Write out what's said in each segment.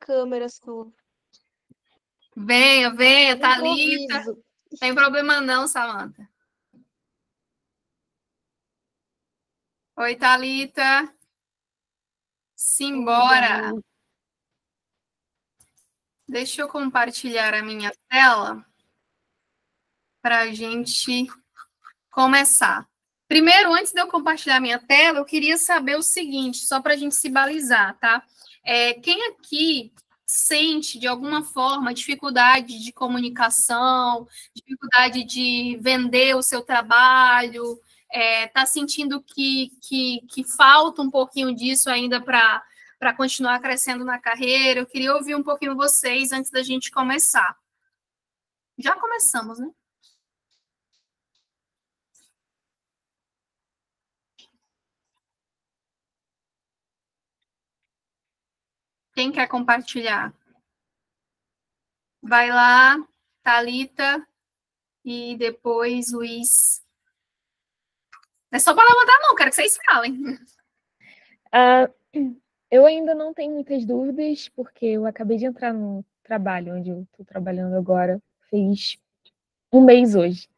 câmera sua. Venha, Thalita. Improviso. Tem problema não, Samantha. Oi, Thalita. Simbora. Deixa eu compartilhar a minha tela para a gente começar. Primeiro, antes de eu compartilhar a minha tela, eu queria saber o seguinte, só para a gente se balizar, tá? Quem aqui sente, de alguma forma, dificuldade de comunicação, dificuldade de vender o seu trabalho, está sentindo que falta um pouquinho disso ainda para continuar crescendo na carreira? Eu queria ouvir um pouquinho vocês antes da gente começar. Já começamos, né? Quem quer compartilhar? Vai lá, Thalita, e depois Luiz. É só para levantar a mão, quero que vocês falem. Eu ainda não tenho muitas dúvidas, porque eu acabei de entrar no trabalho onde eu estou trabalhando agora, fez um mês hoje.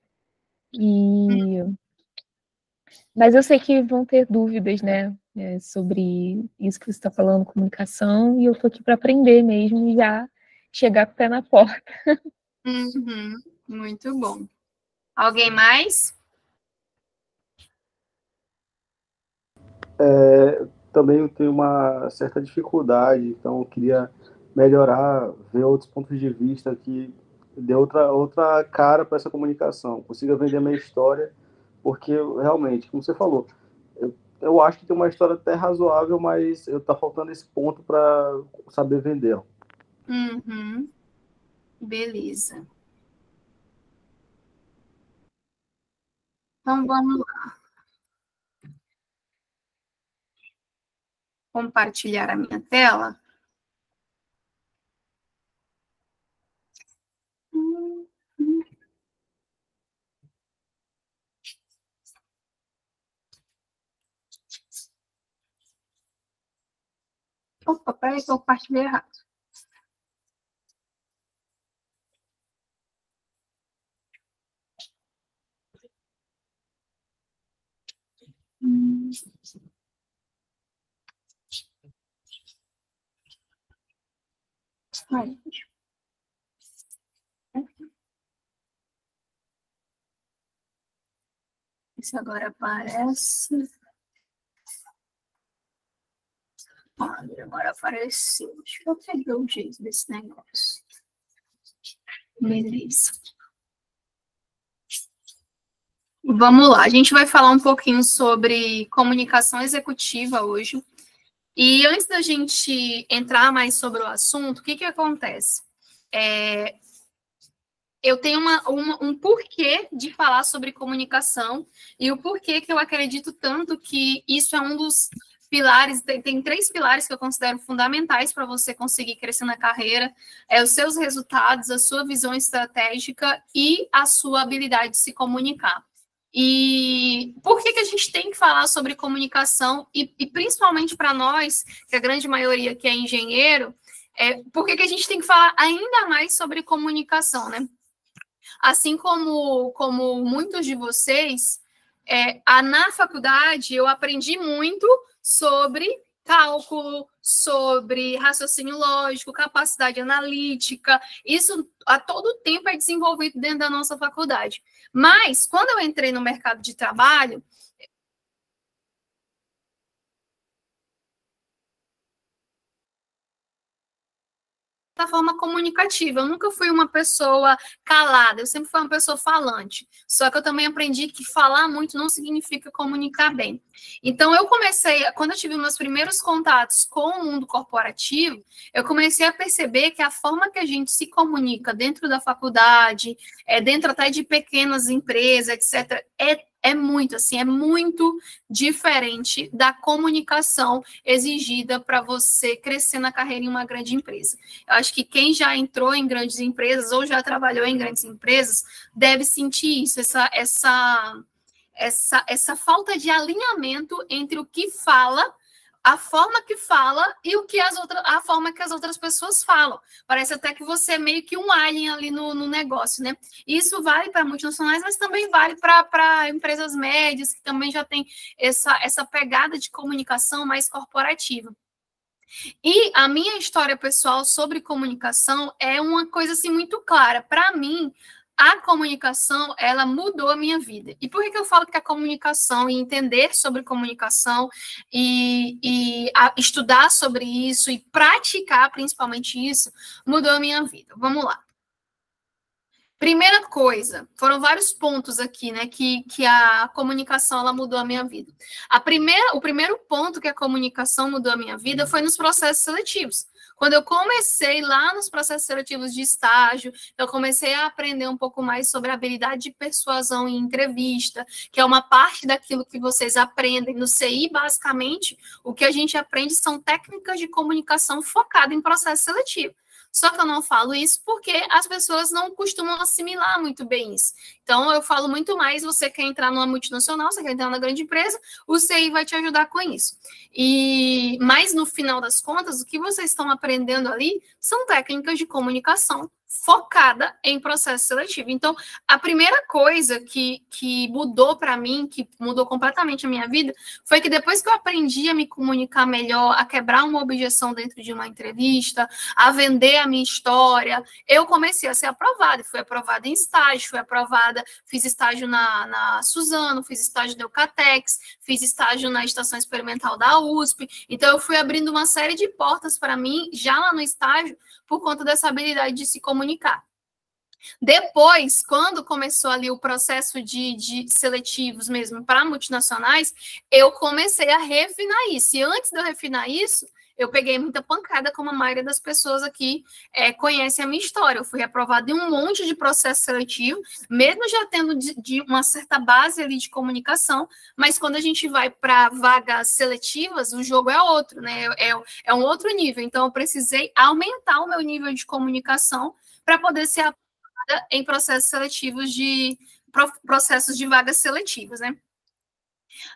Mas eu sei que vão ter dúvidas, né, sobre isso que você está falando, comunicação, e eu estou aqui para aprender mesmo e já chegar com o pé na porta. Uhum, muito bom. Alguém mais? Também eu tenho uma certa dificuldade, então eu queria melhorar, ver outros pontos de vista que dê outra cara para essa comunicação, consiga vender minha história, porque realmente, como você falou, eu acho que tem uma história até razoável, mas tá faltando esse ponto para saber vender. Uhum. Beleza. Então, vamos lá. Compartilhar a minha tela. Opa, peraí que eu compartilhei errado. Ai. Isso agora aparece. Olha, agora apareceu. Deixa eu pegar o jeito desse negócio. Beleza. Vamos lá, a gente vai falar um pouquinho sobre comunicação executiva hoje. E antes da gente entrar mais sobre o assunto, o que acontece? Eu tenho um porquê de falar sobre comunicação e o porquê que eu acredito tanto que isso é um dos pilares, tem 3 pilares que eu considero fundamentais para você conseguir crescer na carreira, os seus resultados, a sua visão estratégica e a sua habilidade de se comunicar. E por que a gente tem que falar sobre comunicação e principalmente para nós, que a grande maioria aqui é engenheiro, por que a gente tem que falar ainda mais sobre comunicação, né? Assim como muitos de vocês, na faculdade eu aprendi muito sobre cálculo, sobre raciocínio lógico, capacidade analítica. Isso a todo tempo é desenvolvido dentro da nossa faculdade. Mas, quando eu entrei no mercado de trabalho, da forma comunicativa. Eu nunca fui uma pessoa calada, eu sempre fui uma pessoa falante. Só que eu também aprendi que falar muito não significa comunicar bem. Então, eu comecei, quando eu tive meus primeiros contatos com o mundo corporativo, eu comecei a perceber que a forma que a gente se comunica dentro da faculdade, dentro até de pequenas empresas, etc., é muito diferente da comunicação exigida para você crescer na carreira em uma grande empresa. Eu acho que quem já entrou em grandes empresas ou já trabalhou em grandes empresas deve sentir isso, essa falta de alinhamento entre o que fala, a forma que fala e a forma que as outras pessoas falam. Parece até que você é meio que um alien ali no negócio, né? Isso vale para multinacionais, mas também vale para empresas médias, que também já tem essa pegada de comunicação mais corporativa. E a minha história pessoal sobre comunicação é uma coisa assim muito clara. Para mim, a comunicação, ela mudou a minha vida. E por que eu falo que a comunicação e entender sobre comunicação e estudar sobre isso e praticar principalmente isso mudou a minha vida? Vamos lá. Primeira coisa, foram vários pontos aqui, né, que a comunicação, ela mudou a minha vida. O primeiro ponto que a comunicação mudou a minha vida foi nos processos seletivos. Quando eu comecei lá nos processos seletivos de estágio, eu comecei a aprender um pouco mais sobre a habilidade de persuasão em entrevista, que é uma parte daquilo que vocês aprendem no CI, basicamente, o que a gente aprende são técnicas de comunicação focadas em processo seletivo. Só que eu não falo isso porque as pessoas não costumam assimilar muito bem isso. Então, eu falo muito mais, você quer entrar numa multinacional, você quer entrar numa grande empresa, o CI vai te ajudar com isso. Mas, no final das contas, o que vocês estão aprendendo ali são técnicas de comunicação focada em processo seletivo. Então, a primeira coisa que mudou para mim, que mudou completamente a minha vida, foi que depois que eu aprendi a me comunicar melhor, a quebrar uma objeção dentro de uma entrevista, a vender a minha história, eu comecei a ser aprovada. Fui aprovada em estágio, fui aprovada, fiz estágio na Suzano, fiz estágio na Eucatex, fiz estágio na Estação Experimental da USP. Então, eu fui abrindo uma série de portas para mim, já lá no estágio, por conta dessa habilidade de se comunicar. Depois, quando começou ali o processo de seletivos mesmo para multinacionais, eu comecei a refinar isso. E antes de eu refinar isso, eu peguei muita pancada, como a maioria das pessoas aqui conhece a minha história. Eu fui aprovada em um monte de processo seletivo, mesmo já tendo de uma certa base ali de comunicação, mas quando a gente vai para vagas seletivas, o jogo é outro, né? É um outro nível. Então, eu precisei aumentar o meu nível de comunicação para poder ser aprovada em processos de vagas seletivas, né?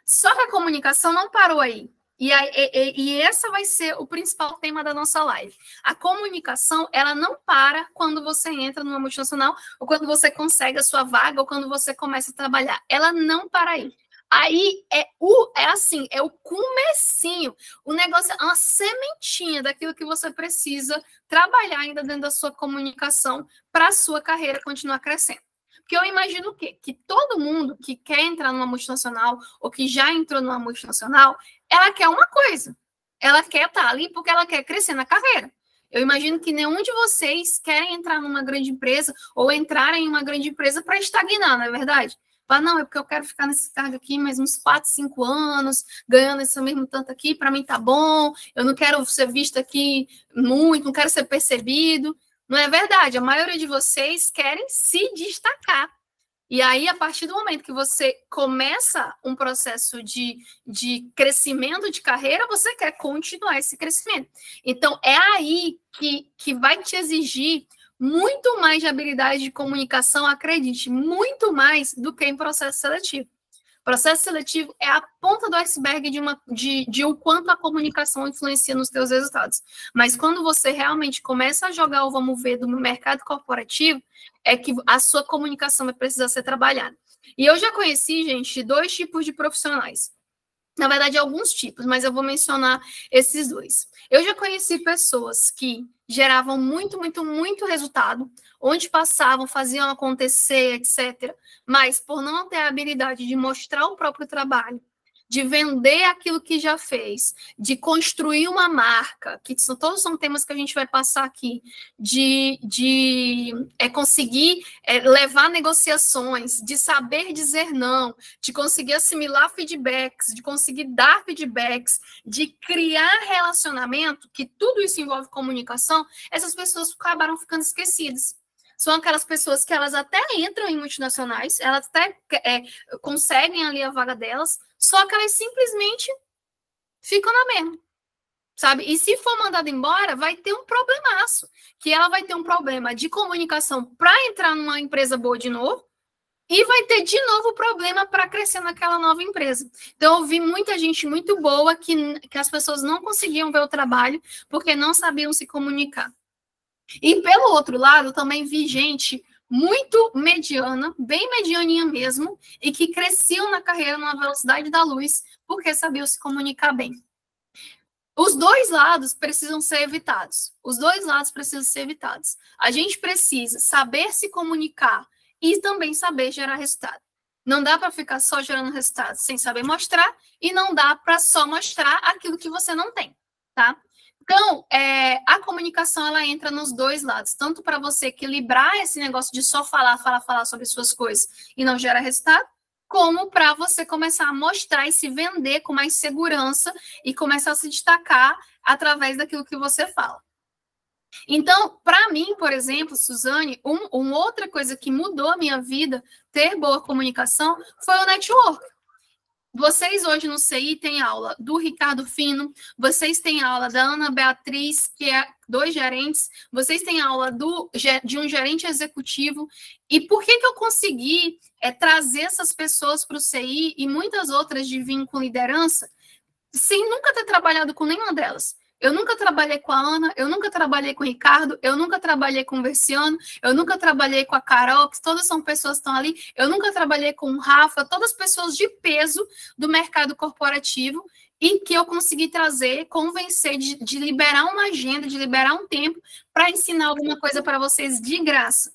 Só que a comunicação não parou aí. E essa vai ser o principal tema da nossa live. A comunicação, ela não para quando você entra numa multinacional, ou quando você consegue a sua vaga, ou quando você começa a trabalhar. Ela não para aí. Aí é o comecinho. O negócio é uma sementinha daquilo que você precisa trabalhar ainda dentro da sua comunicação para a sua carreira continuar crescendo. Porque eu imagino o quê? Que todo mundo que quer entrar numa multinacional ou que já entrou numa multinacional, ela quer uma coisa. Ela quer estar ali porque ela quer crescer na carreira. Eu imagino que nenhum de vocês querem entrar numa grande empresa ou entrarem em uma grande empresa para estagnar, não é verdade? Fala, não, é porque eu quero ficar nesse cargo aqui mais uns 4, 5 anos, ganhando esse mesmo tanto aqui, para mim tá bom, eu não quero ser visto aqui muito, não quero ser percebido. Não é verdade, a maioria de vocês querem se destacar. E aí, a partir do momento que você começa um processo de crescimento de carreira, você quer continuar esse crescimento. Então, é aí que vai te exigir muito mais de habilidade de comunicação, acredite, muito mais do que em processo seletivo. Processo seletivo é a ponta do iceberg de o quanto a comunicação influencia nos teus resultados. Mas quando você realmente começa a jogar o vamos ver do mercado corporativo, é que a sua comunicação vai precisar ser trabalhada. E eu já conheci, gente, 2 tipos de profissionais. Na verdade, alguns tipos, mas eu vou mencionar esses 2. Eu já conheci pessoas que geravam muito, muito, muito resultado, onde passavam, faziam acontecer, etc. Mas por não ter a habilidade de mostrar o próprio trabalho, de vender aquilo que já fez, de construir uma marca, que todos são temas que a gente vai passar aqui, de conseguir levar negociações, de saber dizer não, de conseguir assimilar feedbacks, de conseguir dar feedbacks, de criar relacionamento, que tudo isso envolve comunicação, essas pessoas acabaram ficando esquecidas. São aquelas pessoas que elas até entram em multinacionais, elas até conseguem ali a vaga delas, só que elas simplesmente ficam na mesma, sabe? E se for mandada embora, vai ter um problemaço, que ela vai ter um problema de comunicação para entrar numa empresa boa de novo, e vai ter de novo problema para crescer naquela nova empresa. Então, eu vi muita gente muito boa que as pessoas não conseguiam ver o trabalho porque não sabiam se comunicar. E, pelo outro lado, também vi gente muito mediana, bem medianinha mesmo, e que cresciam na carreira numa velocidade da luz porque sabiam se comunicar bem. Os dois lados precisam ser evitados. Os dois lados precisam ser evitados. A gente precisa saber se comunicar e também saber gerar resultado. Não dá para ficar só gerando resultado sem saber mostrar e não dá para só mostrar aquilo que você não tem, tá? Então, a comunicação, ela entra nos dois lados, tanto para você equilibrar esse negócio de só falar sobre suas coisas e não gerar resultado, como para você começar a mostrar e se vender com mais segurança e começar a se destacar através daquilo que você fala. Então, para mim, por exemplo, Suzane, uma outra coisa que mudou a minha vida, ter boa comunicação, foi o network. Vocês hoje no CI têm aula do Ricardo Fino, vocês têm aula da Ana Beatriz, que é 2 gerentes, vocês têm aula de um gerente executivo. E por que eu consegui trazer essas pessoas para o CI e muitas outras de vínculo com liderança, sem nunca ter trabalhado com nenhuma delas? Eu nunca trabalhei com a Ana, eu nunca trabalhei com o Ricardo, eu nunca trabalhei com o Versiano, eu nunca trabalhei com a Carol, que todas são pessoas que estão ali, eu nunca trabalhei com o Rafa, todas pessoas de peso do mercado corporativo e que eu consegui trazer, convencer de liberar uma agenda, de liberar um tempo para ensinar alguma coisa para vocês de graça,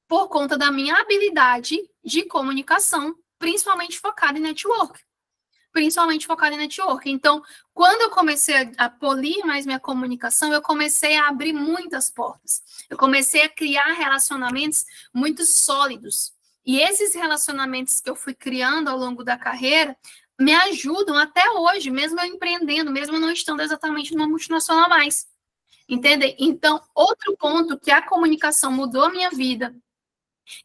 por conta da minha habilidade de comunicação, principalmente focada em network. Então, quando eu comecei a polir mais minha comunicação, eu comecei a abrir muitas portas. Eu comecei a criar relacionamentos muito sólidos. E esses relacionamentos que eu fui criando ao longo da carreira me ajudam até hoje, mesmo eu empreendendo, mesmo eu não estando exatamente numa multinacional mais. Entendem? Então, outro ponto que a comunicação mudou a minha vida,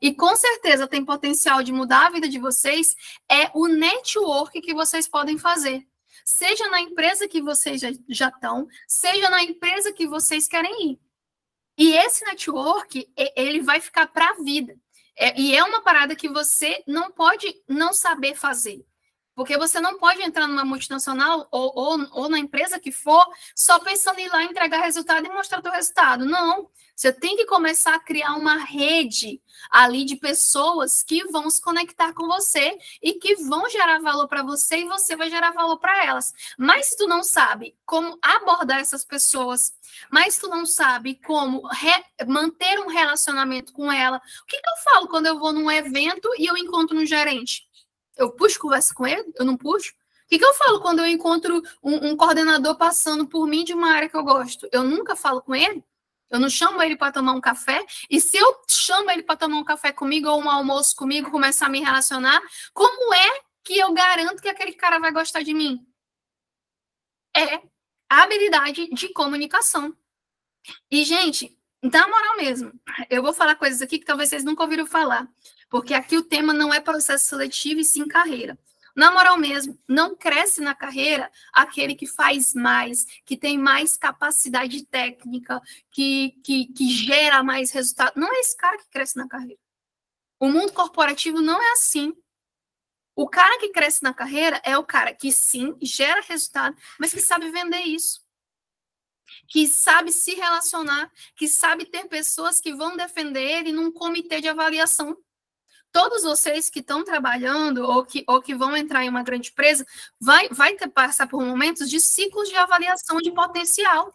e com certeza tem potencial de mudar a vida de vocês, é o network que vocês podem fazer. Seja na empresa que vocês já estão, seja na empresa que vocês querem ir. E esse network, ele vai ficar para a vida. E é uma parada que você não pode não saber fazer. Porque você não pode entrar numa multinacional ou na empresa que for só pensando em ir lá entregar resultado e mostrar teu resultado. Não. Você tem que começar a criar uma rede ali de pessoas que vão se conectar com você e que vão gerar valor para você e você vai gerar valor para elas. Mas se tu não sabe como abordar essas pessoas, mas se tu não sabe como manter um relacionamento com ela, o que eu falo quando eu vou num evento e eu encontro um gerente? Eu puxo conversa com ele? Eu não puxo? O que eu falo quando eu encontro um coordenador passando por mim de uma área que eu gosto? Eu nunca falo com ele? Eu não chamo ele para tomar um café? E se eu chamo ele para tomar um café comigo ou um almoço comigo, começar a me relacionar, como é que eu garanto que aquele cara vai gostar de mim? É a habilidade de comunicação. E, gente, na moral mesmo, eu vou falar coisas aqui que talvez vocês nunca ouviram falar. Porque aqui o tema não é processo seletivo e sim carreira. Na moral mesmo, não cresce na carreira aquele que faz mais, que tem mais capacidade técnica, que gera mais resultado. Não é esse cara que cresce na carreira. O mundo corporativo não é assim. O cara que cresce na carreira é o cara que sim, gera resultado, mas que sabe vender isso. Que sabe se relacionar, que sabe ter pessoas que vão defender ele num comitê de avaliação. Todos vocês que estão trabalhando ou que vão entrar em uma grande empresa, vai passar por momentos de ciclos de avaliação de potencial.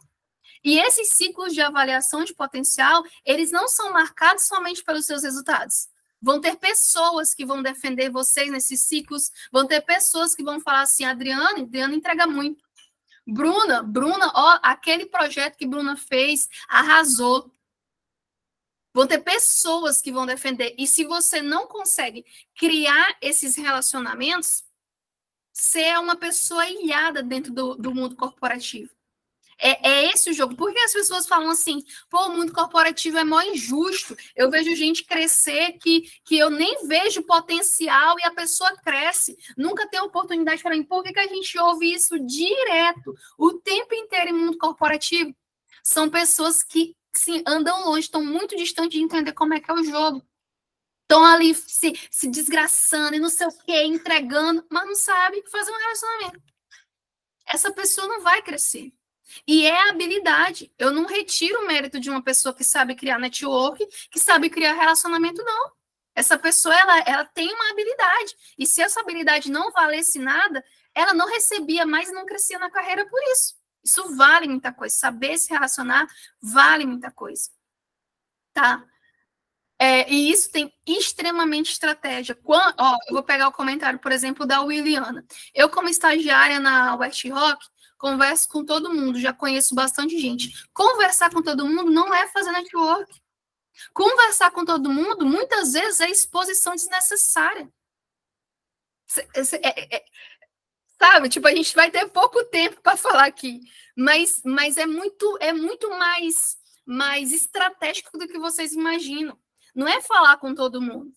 E esses ciclos de avaliação de potencial, eles não são marcados somente pelos seus resultados. Vão ter pessoas que vão defender vocês nesses ciclos, vão ter pessoas que vão falar assim, Adriana entrega muito. Bruna, ó, aquele projeto que Bruna fez, arrasou. Vão ter pessoas que vão defender. E se você não consegue criar esses relacionamentos, você é uma pessoa ilhada dentro do mundo corporativo. É esse o jogo. Por que as pessoas falam assim, pô, o mundo corporativo é mó injusto, eu vejo gente crescer que eu nem vejo potencial e a pessoa cresce, nunca tem oportunidade para mim. Por que a gente ouve isso direto, o tempo inteiro em mundo corporativo? São pessoas que sim, andam longe, estão muito distantes de entender como é que é o jogo. Estão ali se desgraçando e não sei o quê, entregando, mas não sabe fazer um relacionamento. Essa pessoa não vai crescer. E é habilidade. Eu não retiro o mérito de uma pessoa que sabe criar network, que sabe criar relacionamento, não. Essa pessoa, ela tem uma habilidade. E se essa habilidade não valesse nada, ela não recebia mais e não crescia na carreira por isso. Isso vale muita coisa. Saber se relacionar vale muita coisa. Tá? E isso tem extremamente estratégia. Eu vou pegar o comentário, por exemplo, da Williana. Eu, como estagiária na West Rock, converso com todo mundo, já conheço bastante gente. Conversar com todo mundo não é fazer network. Conversar com todo mundo, muitas vezes, é exposição desnecessária. Sabe? Tipo, a gente vai ter pouco tempo para falar aqui. Mas é muito mais estratégico do que vocês imaginam. Não é falar com todo mundo.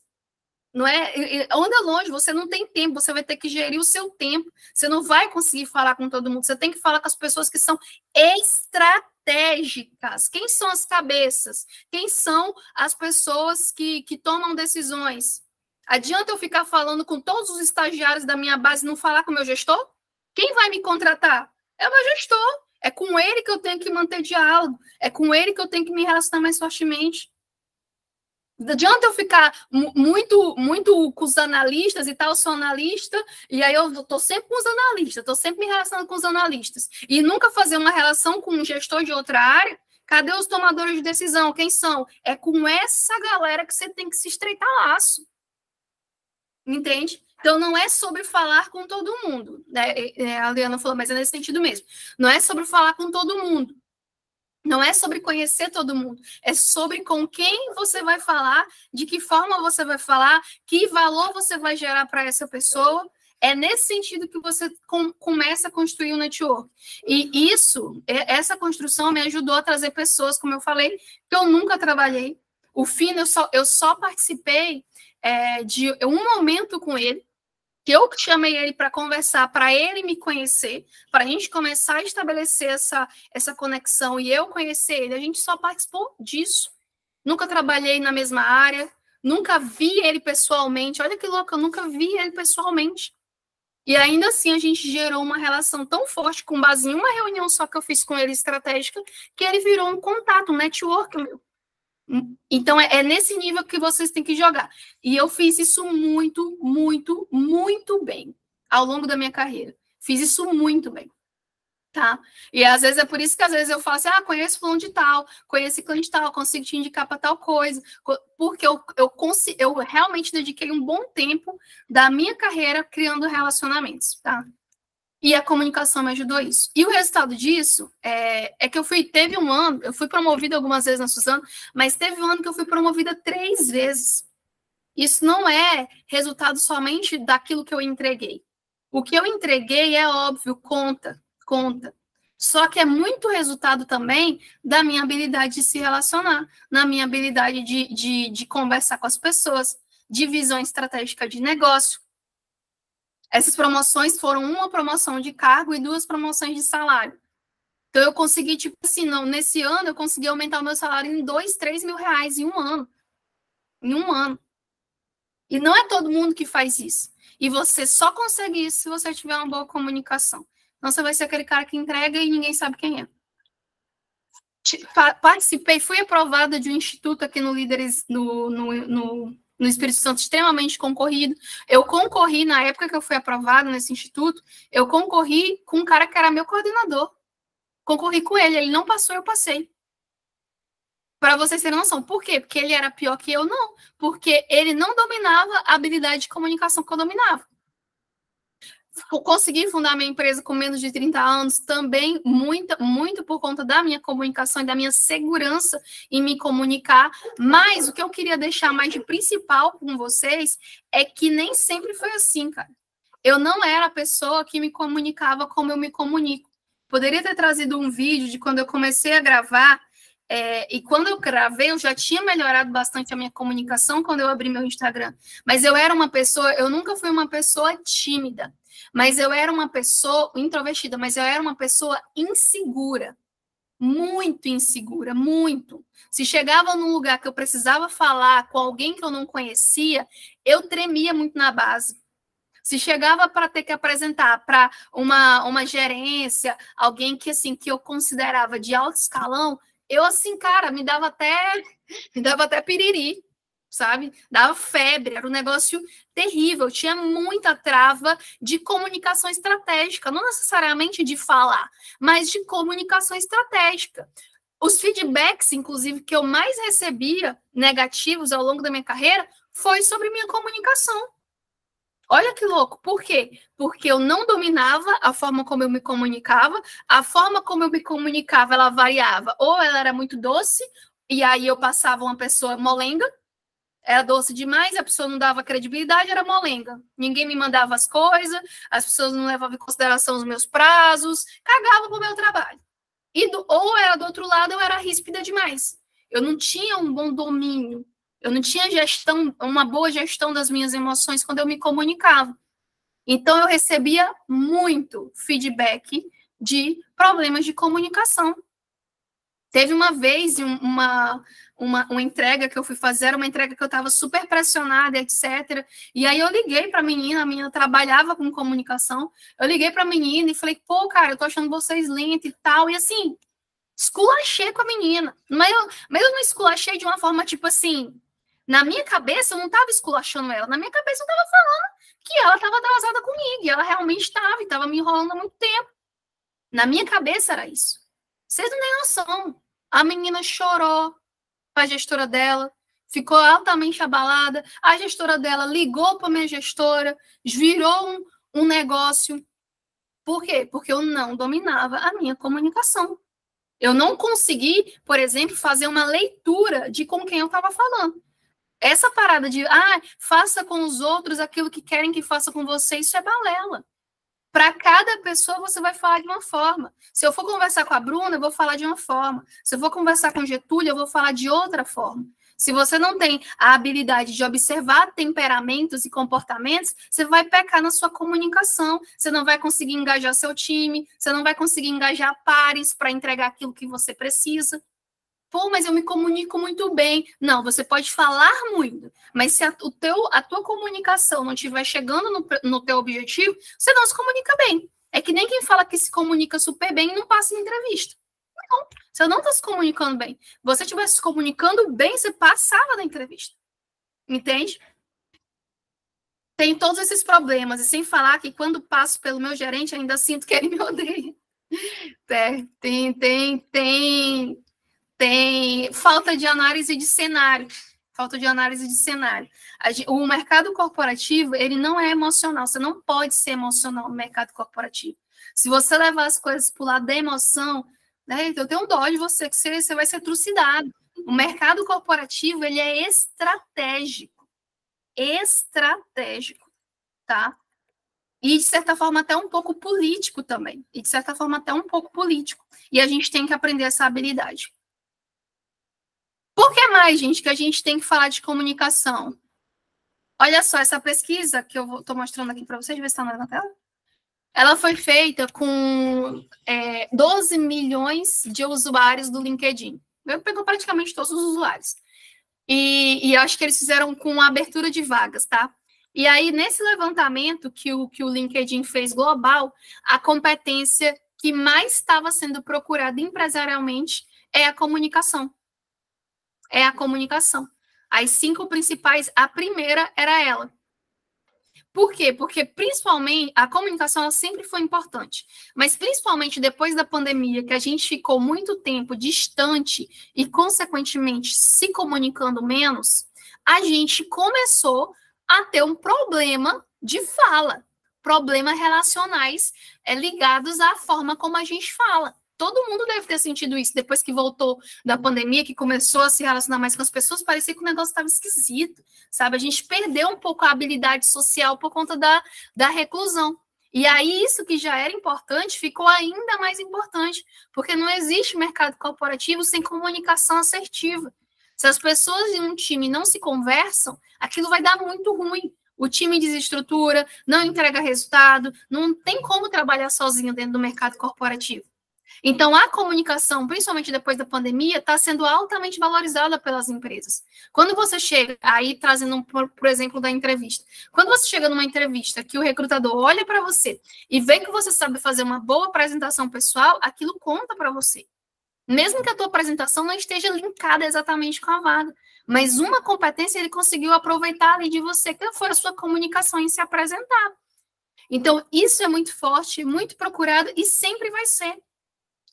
Não é, anda longe, você não tem tempo, você vai ter que gerir o seu tempo. Você não vai conseguir falar com todo mundo, você tem que falar com as pessoas que são estratégicas. Quem são as cabeças? Quem são as pessoas que tomam decisões? Adianta eu ficar falando com todos os estagiários da minha base e não falar com o meu gestor? Quem vai me contratar? É o meu gestor. É com ele que eu tenho que manter diálogo. É com ele que eu tenho que me relacionar mais fortemente. Não adianta eu ficar muito com os analistas e tal, eu sou analista, e aí eu estou sempre com os analistas, estou sempre me relacionando com os analistas, e nunca fazer uma relação com um gestor de outra área. Cadê os tomadores de decisão? Quem são? É com essa galera que você tem que se estreitar laço. Entende? Então, não é sobre falar com todo mundo. Né? A Liana falou, mas é nesse sentido mesmo. Não é sobre falar com todo mundo. Não é sobre conhecer todo mundo, é sobre com quem você vai falar, de que forma você vai falar, que valor você vai gerar para essa pessoa. É nesse sentido que você começa a construir um network. E essa construção me ajudou a trazer pessoas, como eu falei, que eu nunca trabalhei. O Fino, eu só participei de um momento com ele, que eu chamei ele para conversar, para ele me conhecer, para a gente começar a estabelecer essa conexão e eu conhecer ele. A gente só participou disso. Nunca trabalhei na mesma área, nunca vi ele pessoalmente. Olha que louco, eu nunca vi ele pessoalmente. E ainda assim a gente gerou uma relação tão forte com base em uma reunião só que eu fiz com ele estratégica, que ele virou um contato, um network meu. Então, é nesse nível que vocês têm que jogar. E eu fiz isso muito, muito, muito bem ao longo da minha carreira. Fiz isso muito bem. Tá? E às vezes é por isso que às vezes eu falo assim, conheço fulano de tal, conheço cliente de tal, consigo te indicar para tal coisa. Porque eu realmente dediquei um bom tempo da minha carreira criando relacionamentos, tá? E a comunicação me ajudou isso. E o resultado disso é que teve um ano, eu fui promovida algumas vezes na Suzano, mas teve um ano que eu fui promovida 3 vezes. Isso não é resultado somente daquilo que eu entreguei. O que eu entreguei é óbvio, conta. Só que é muito resultado também da minha habilidade de se relacionar, na minha habilidade de conversar com as pessoas, de visão estratégica de negócio. Essas promoções foram uma promoção de cargo e 2 promoções de salário. Então, eu consegui, tipo assim, nesse ano, eu consegui aumentar o meu salário em 2, 3 mil reais em um ano. Em um ano. E não é todo mundo que faz isso. E você só consegue isso se você tiver uma boa comunicação. Então, você vai ser aquele cara que entrega e ninguém sabe quem é. Participei, fui aprovada de um instituto aqui no Líderes, no Espírito Santo, extremamente concorrido. Eu concorri, na época que eu fui aprovada nesse instituto, eu concorri com um cara que era meu coordenador. Concorri com ele não passou, eu passei. Para vocês terem noção. Por quê? Porque ele era pior que eu? Não. Porque ele não dominava a habilidade de comunicação que eu dominava. Consegui fundar minha empresa com menos de 30 anos, também muito por conta da minha comunicação e da minha segurança em me comunicar. Mas o que eu queria deixar mais de principal com vocês é que nem sempre foi assim, cara. Eu não era a pessoa que me comunicava como eu me comunico. Poderia ter trazido um vídeo de quando eu comecei a gravar, e quando eu gravei, eu já tinha melhorado bastante a minha comunicação quando eu abri meu Instagram. Mas eu nunca fui uma pessoa tímida. Mas eu era uma pessoa introvertida, mas eu era uma pessoa insegura. Muito insegura, muito. Se chegava num lugar que eu precisava falar com alguém que eu não conhecia, eu tremia muito na base. Se chegava para ter que apresentar para uma gerência, alguém que assim que eu considerava de alto escalão, eu assim, cara, me dava até piriri, sabe? Dava febre, era um negócio terrível, tinha muita trava de comunicação estratégica, não necessariamente de falar, mas de comunicação estratégica. Os feedbacks, inclusive, que eu mais recebia negativos ao longo da minha carreira foi sobre minha comunicação. Olha que louco, por quê? Porque eu não dominava a forma como eu me comunicava, a forma como eu me comunicava, ela variava, ou ela era muito doce, e aí eu passava uma pessoa molenga, era doce demais, a pessoa não dava credibilidade, era molenga. Ninguém me mandava as coisas, as pessoas não levavam em consideração os meus prazos, cagava pro meu trabalho. Ou era do outro lado, eu era ríspida demais. Eu não tinha um bom domínio. Eu não tinha uma boa gestão das minhas emoções quando eu me comunicava. Então, eu recebia muito feedback de problemas de comunicação. Teve uma vez uma entrega que eu fui fazer, era uma entrega que eu estava super pressionada, etc. E aí eu liguei para a menina trabalhava com comunicação, eu liguei para a menina e falei, pô, cara, eu tô achando vocês lentos e tal, e assim, esculachei com a menina. Mas eu não esculachei de uma forma, tipo assim, na minha cabeça eu não estava esculachando ela, na minha cabeça eu estava falando que ela estava atrasada comigo, e ela realmente estava, e estava me enrolando há muito tempo. Na minha cabeça era isso. Vocês não têm noção. A menina chorou para a gestora dela, ficou altamente abalada, a gestora dela ligou para a minha gestora, virou um negócio. Por quê? Porque eu não dominava a minha comunicação. Eu não consegui, por exemplo, fazer uma leitura de com quem eu estava falando. Essa parada de, faça com os outros aquilo que querem que faça com você, isso é balela. Para cada pessoa, você vai falar de uma forma. Se eu for conversar com a Bruna, eu vou falar de uma forma. Se eu for conversar com o Getúlio, eu vou falar de outra forma. Se você não tem a habilidade de observar temperamentos e comportamentos, você vai pecar na sua comunicação. Você não vai conseguir engajar seu time, você não vai conseguir engajar pares para entregar aquilo que você precisa. Pô, mas eu me comunico muito bem. Não, você pode falar muito, mas se a tua comunicação não estiver chegando no teu objetivo, você não se comunica bem. É que nem quem fala que se comunica super bem e não passa em entrevista. Não, você não está se comunicando bem. Se você estivesse se comunicando bem, você passava na entrevista. Entende? Tem todos esses problemas. E sem falar que quando passo pelo meu gerente, ainda sinto que ele me odeia. Tem falta de análise de cenário. Falta de análise de cenário. O mercado corporativo, ele não é emocional. Você não pode ser emocional no mercado corporativo. Se você levar as coisas para o lado da emoção, né, eu tenho dó de você, que você vai ser trucidado. O mercado corporativo, ele é estratégico. Estratégico, tá? E, de certa forma, até um pouco político também. E a gente tem que aprender essa habilidade. Por que mais, gente, que a gente tem que falar de comunicação? Olha só, essa pesquisa que eu estou mostrando aqui para vocês, ver se está na tela. Ela foi feita com 12 milhões de usuários do LinkedIn. Pegou praticamente todos os usuários. E acho que eles fizeram com abertura de vagas, tá? E aí, nesse levantamento que o LinkedIn fez global, a competência que mais estava sendo procurada empresarialmente é a comunicação. As 5 principais, a primeira era ela. Por quê? Porque, principalmente, a comunicação ela sempre foi importante, mas principalmente depois da pandemia, que a gente ficou muito tempo distante e, consequentemente, se comunicando menos, a gente começou a ter um problema de fala, problemas relacionais ligados à forma como a gente fala. Todo mundo deve ter sentido isso. Depois que voltou da pandemia, que começou a se relacionar mais com as pessoas, parecia que o negócio estava esquisito, sabe? A gente perdeu um pouco a habilidade social por conta da reclusão. E aí, isso que já era importante, ficou ainda mais importante, porque não existe mercado corporativo sem comunicação assertiva. Se as pessoas em um time não se conversam, aquilo vai dar muito ruim. O time desestrutura, não entrega resultado, não tem como trabalhar sozinho dentro do mercado corporativo. Então, a comunicação, principalmente depois da pandemia, está sendo altamente valorizada pelas empresas. Quando você chega, aí trazendo, por exemplo, da entrevista, quando você chega numa entrevista que o recrutador olha para você e vê que você sabe fazer uma boa apresentação pessoal, aquilo conta para você. Mesmo que a tua apresentação não esteja linkada exatamente com a vaga, mas uma competência ele conseguiu aproveitar ali de você, que foi a sua comunicação em se apresentar. Então, isso é muito forte, muito procurado e sempre vai ser.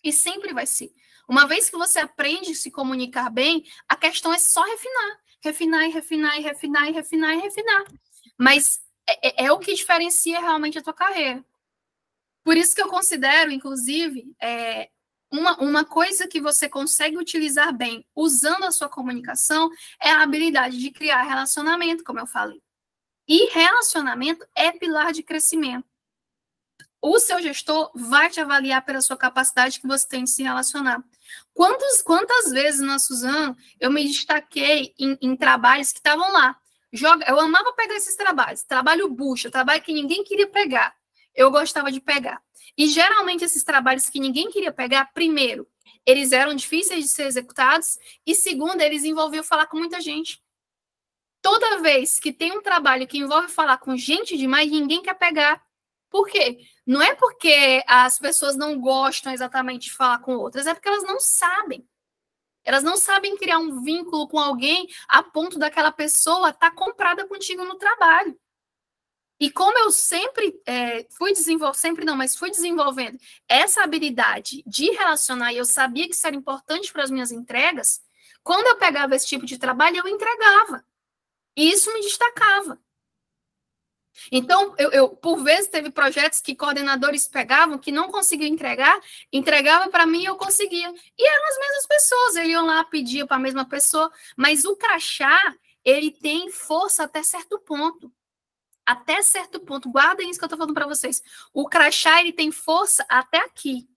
E sempre vai ser. Uma vez que você aprende a se comunicar bem, a questão é só refinar. Refinar, e refinar, e refinar, e refinar, e refinar. Mas é o que diferencia realmente a tua carreira. Por isso que eu considero, inclusive, uma coisa que você consegue utilizar bem usando a sua comunicação é a habilidade de criar relacionamento, como eu falei. E relacionamento é pilar de crescimento. O seu gestor vai te avaliar pela sua capacidade que você tem de se relacionar. Quantas vezes na Suzano eu me destaquei em trabalhos que estavam lá. Eu amava pegar esses trabalhos. Trabalho bucha, trabalho que ninguém queria pegar. Eu gostava de pegar. E geralmente esses trabalhos que ninguém queria pegar, primeiro, eles eram difíceis de ser executados, e segundo, eles envolviam falar com muita gente. Toda vez que tem um trabalho que envolve falar com gente demais, ninguém quer pegar. Por quê? Não é porque as pessoas não gostam exatamente de falar com outras, é porque elas não sabem. Elas não sabem criar um vínculo com alguém a ponto daquela pessoa estar comprada contigo no trabalho. E como eu sempre fui desenvolvendo essa habilidade de relacionar, e eu sabia que isso era importante para as minhas entregas, quando eu pegava esse tipo de trabalho, eu entregava. E isso me destacava. Então, eu por vezes, teve projetos que coordenadores pegavam, que não conseguiam entregar, entregava para mim e eu conseguia. E eram as mesmas pessoas, eles iam lá, pediam para a mesma pessoa, mas o crachá, ele tem força até certo ponto. Até certo ponto. Guardem isso que eu estou falando para vocês. O crachá, ele tem força até aqui.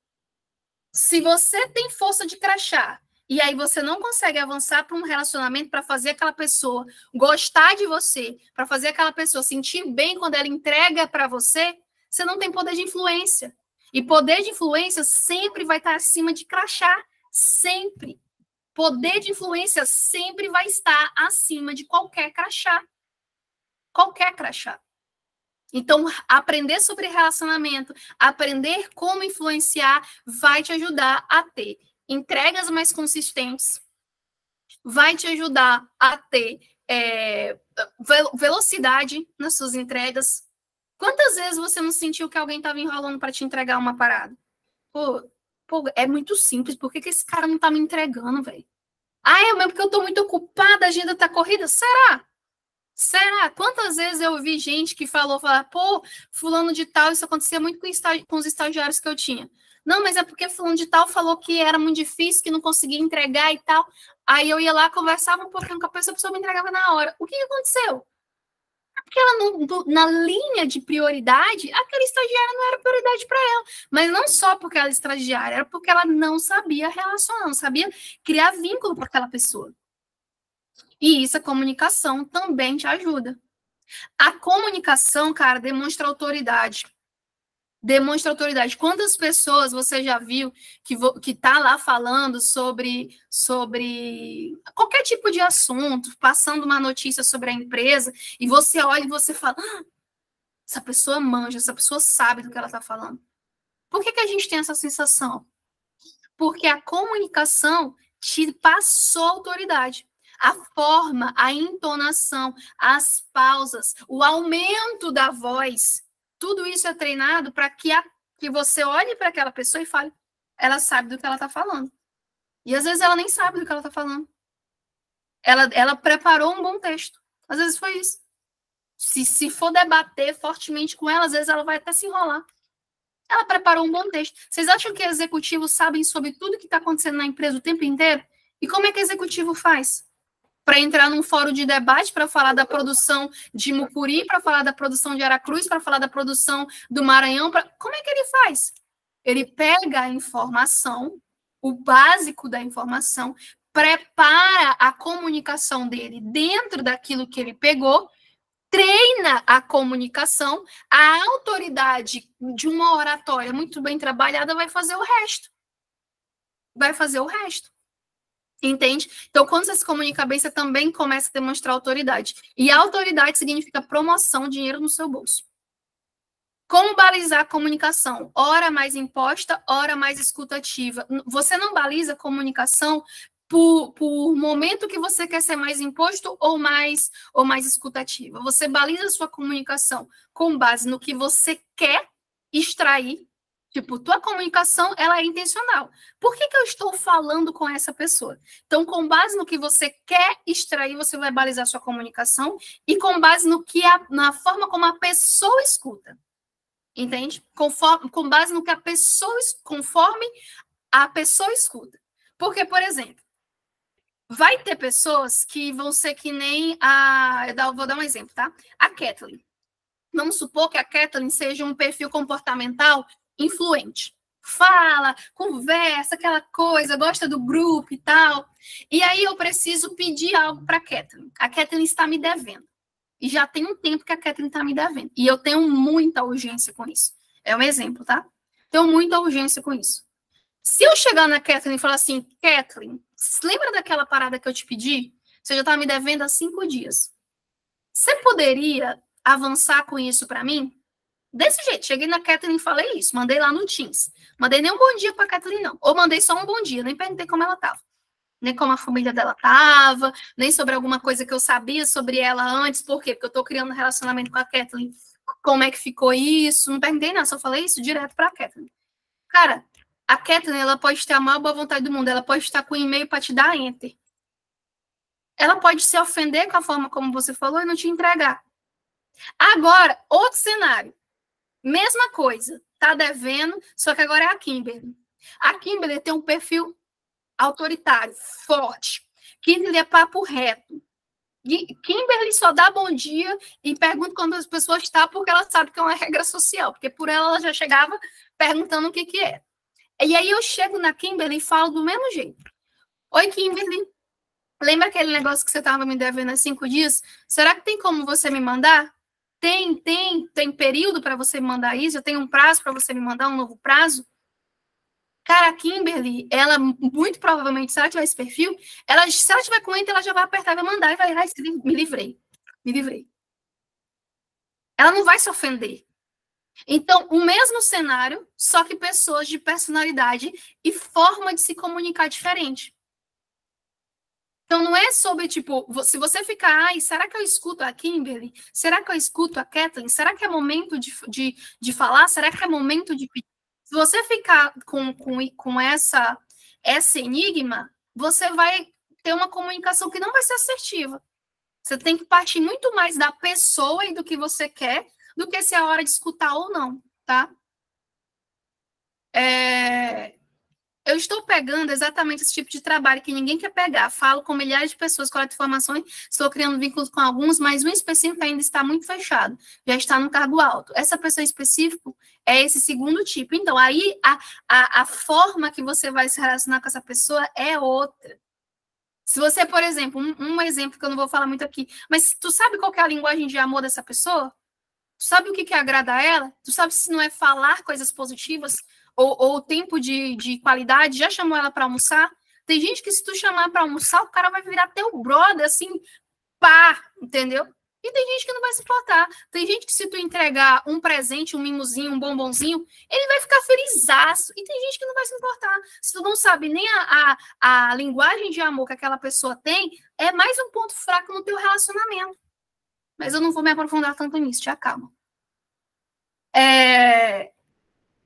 Se você tem força de crachá, e aí você não consegue avançar para um relacionamento para fazer aquela pessoa gostar de você, para fazer aquela pessoa sentir bem quando ela entrega para você, você não tem poder de influência. E poder de influência sempre vai estar acima de crachá. Sempre. Poder de influência sempre vai estar acima de qualquer crachá. Qualquer crachá. Então, aprender sobre relacionamento, aprender como influenciar, vai te ajudar a ter entregas mais consistentes, vai te ajudar a ter velocidade nas suas entregas. Quantas vezes você não sentiu que alguém estava enrolando para te entregar uma parada? Pô, é muito simples, por que esse cara não está me entregando, velho? Ah, é mesmo porque eu estou muito ocupada, a agenda está corrida? Será? Será? Quantas vezes eu vi gente que falou, pô, fulano de tal, isso acontecia muito com os estagiários que eu tinha. Não, mas é porque fulano de tal falou que era muito difícil, que não conseguia entregar e tal. Aí eu ia lá, conversava um pouquinho com a pessoa me entregava na hora. O que aconteceu? Porque ela na linha de prioridade, aquele estagiário não era prioridade para ela. Mas não só porque ela era estagiária, era porque ela não sabia relacionar, não sabia criar vínculo com aquela pessoa. E isso, a comunicação também te ajuda. A comunicação, cara, demonstra autoridade. Demonstra autoridade. Quantas pessoas você já viu que tá lá falando sobre qualquer tipo de assunto, passando uma notícia sobre a empresa, e você olha e você fala, essa pessoa manja, essa pessoa sabe do que ela está falando. Por que a gente tem essa sensação? Porque a comunicação te passou autoridade. A forma, a entonação, as pausas, o aumento da voz, tudo isso é treinado para que você olhe para aquela pessoa e fale, ela sabe do que ela está falando. E às vezes ela nem sabe do que ela está falando. Ela preparou um bom texto. Às vezes foi isso. Se for debater fortemente com ela, às vezes ela vai até se enrolar. Ela preparou um bom texto. Vocês acham que executivos sabem sobre tudo que está acontecendo na empresa o tempo inteiro? E como é que executivo faz? Para entrar num fórum de debate, para falar da produção de Mucuri, para falar da produção de Aracruz, para falar da produção do Maranhão. Como é que ele faz? Ele pega a informação, o básico da informação, prepara a comunicação dele dentro daquilo que ele pegou, treina a comunicação, a autoridade de uma oratória muito bem trabalhada vai fazer o resto. vai fazer o resto. Entende? Então, quando você se comunica bem, você também começa a demonstrar autoridade. E a autoridade significa promoção, dinheiro no seu bolso. Como balizar a comunicação? Hora mais imposta, hora mais escutativa. Você não baliza a comunicação por momento que você quer ser mais imposto ou mais escutativa. Você baliza a sua comunicação com base no que você quer extrair. Tipo, tua comunicação, ela é intencional. Por que eu estou falando com essa pessoa? Então, com base no que você quer extrair, você vai balizar sua comunicação e com base na forma como a pessoa escuta. Entende? Com base no que conforme a pessoa escuta. Porque, por exemplo, vai ter pessoas que vão ser que nem vou dar um exemplo, tá? A Kathleen. Vamos supor que a Kathleen seja um perfil comportamental influente. Fala, conversa, aquela coisa, gosta do grupo e tal. E aí eu preciso pedir algo para a Kathleen. A Kathleen está me devendo. E já tem um tempo que a Kathleen está me devendo. E eu tenho muita urgência com isso. É um exemplo, tá? Tenho muita urgência com isso. Se eu chegar na Kathleen e falar assim, Kathleen, lembra daquela parada que eu te pedi? Você já está me devendo há 5 dias. Você poderia avançar com isso para mim? Desse jeito, cheguei na Kathleen e falei isso. Mandei lá no Teams. Mandei nem um bom dia para a Kathleen, não. Ou mandei só um bom dia, nem perguntei como ela estava. Nem como a família dela estava, nem sobre alguma coisa que eu sabia sobre ela antes. Por quê? Porque eu estou criando um relacionamento com a Kathleen. Como é que ficou isso? Não perguntei nada, só falei isso direto para a Kathleen. Cara, a Kathleen, ela pode ter a maior boa vontade do mundo. Ela pode estar com o e-mail para te dar enter. Ela pode se ofender com a forma como você falou e não te entregar. Agora, outro cenário. Mesma coisa. Tá devendo, só que agora é a Kimberly. A Kimberly tem um perfil autoritário, forte. Kimberly é papo reto. Kimberly só dá bom dia e pergunta como as pessoas estão, porque ela sabe que é uma regra social, porque por ela já chegava perguntando o que é. E aí eu chego na Kimberly e falo do mesmo jeito. Oi, Kimberly, lembra aquele negócio que você estava me devendo há 5 dias? Será que tem como você me mandar? Tem período para você me mandar isso? Eu tenho um prazo para você me mandar, um novo prazo? Cara, a Kimberly, ela muito provavelmente, se ela tiver esse perfil, se ela tiver com enter, ela já vai apertar e vai mandar e vai, me livrei. Ela não vai se ofender. Então, o mesmo cenário, só que pessoas de personalidade e forma de se comunicar diferente. Então, não é sobre, tipo, se você ficar, será que eu escuto a Kimberly? Será que eu escuto a Kathleen? Será que é momento de falar? Será que é momento de pedir? Se você ficar com essa enigma, você vai ter uma comunicação que não vai ser assertiva. Você tem que partir muito mais da pessoa e do que você quer, do que se é a hora de escutar ou não, tá? Eu estou pegando exatamente esse tipo de trabalho que ninguém quer pegar. Falo com milhares de pessoas, coleto informações, estou criando vínculos com alguns, mas um específico ainda está muito fechado, já está no cargo alto. Essa pessoa em específico é esse segundo tipo. Então, aí a forma que você vai se relacionar com essa pessoa é outra. Se você, por exemplo, um exemplo que eu não vou falar muito aqui, mas tu sabe qual que é a linguagem de amor dessa pessoa? Tu sabe o que agrada a ela? Tu sabe se não é falar coisas positivas? Ou o tempo de qualidade, já chamou ela para almoçar? Tem gente que se tu chamar para almoçar, o cara vai virar teu brother, assim, pá, entendeu? E tem gente que não vai se importar. Tem gente que se tu entregar um presente, um mimozinho, um bombonzinho, ele vai ficar felizaço. E tem gente que não vai se importar. Se tu não sabe nem a linguagem de amor que aquela pessoa tem, é mais um ponto fraco no teu relacionamento. Mas eu não vou me aprofundar tanto nisso, já calma.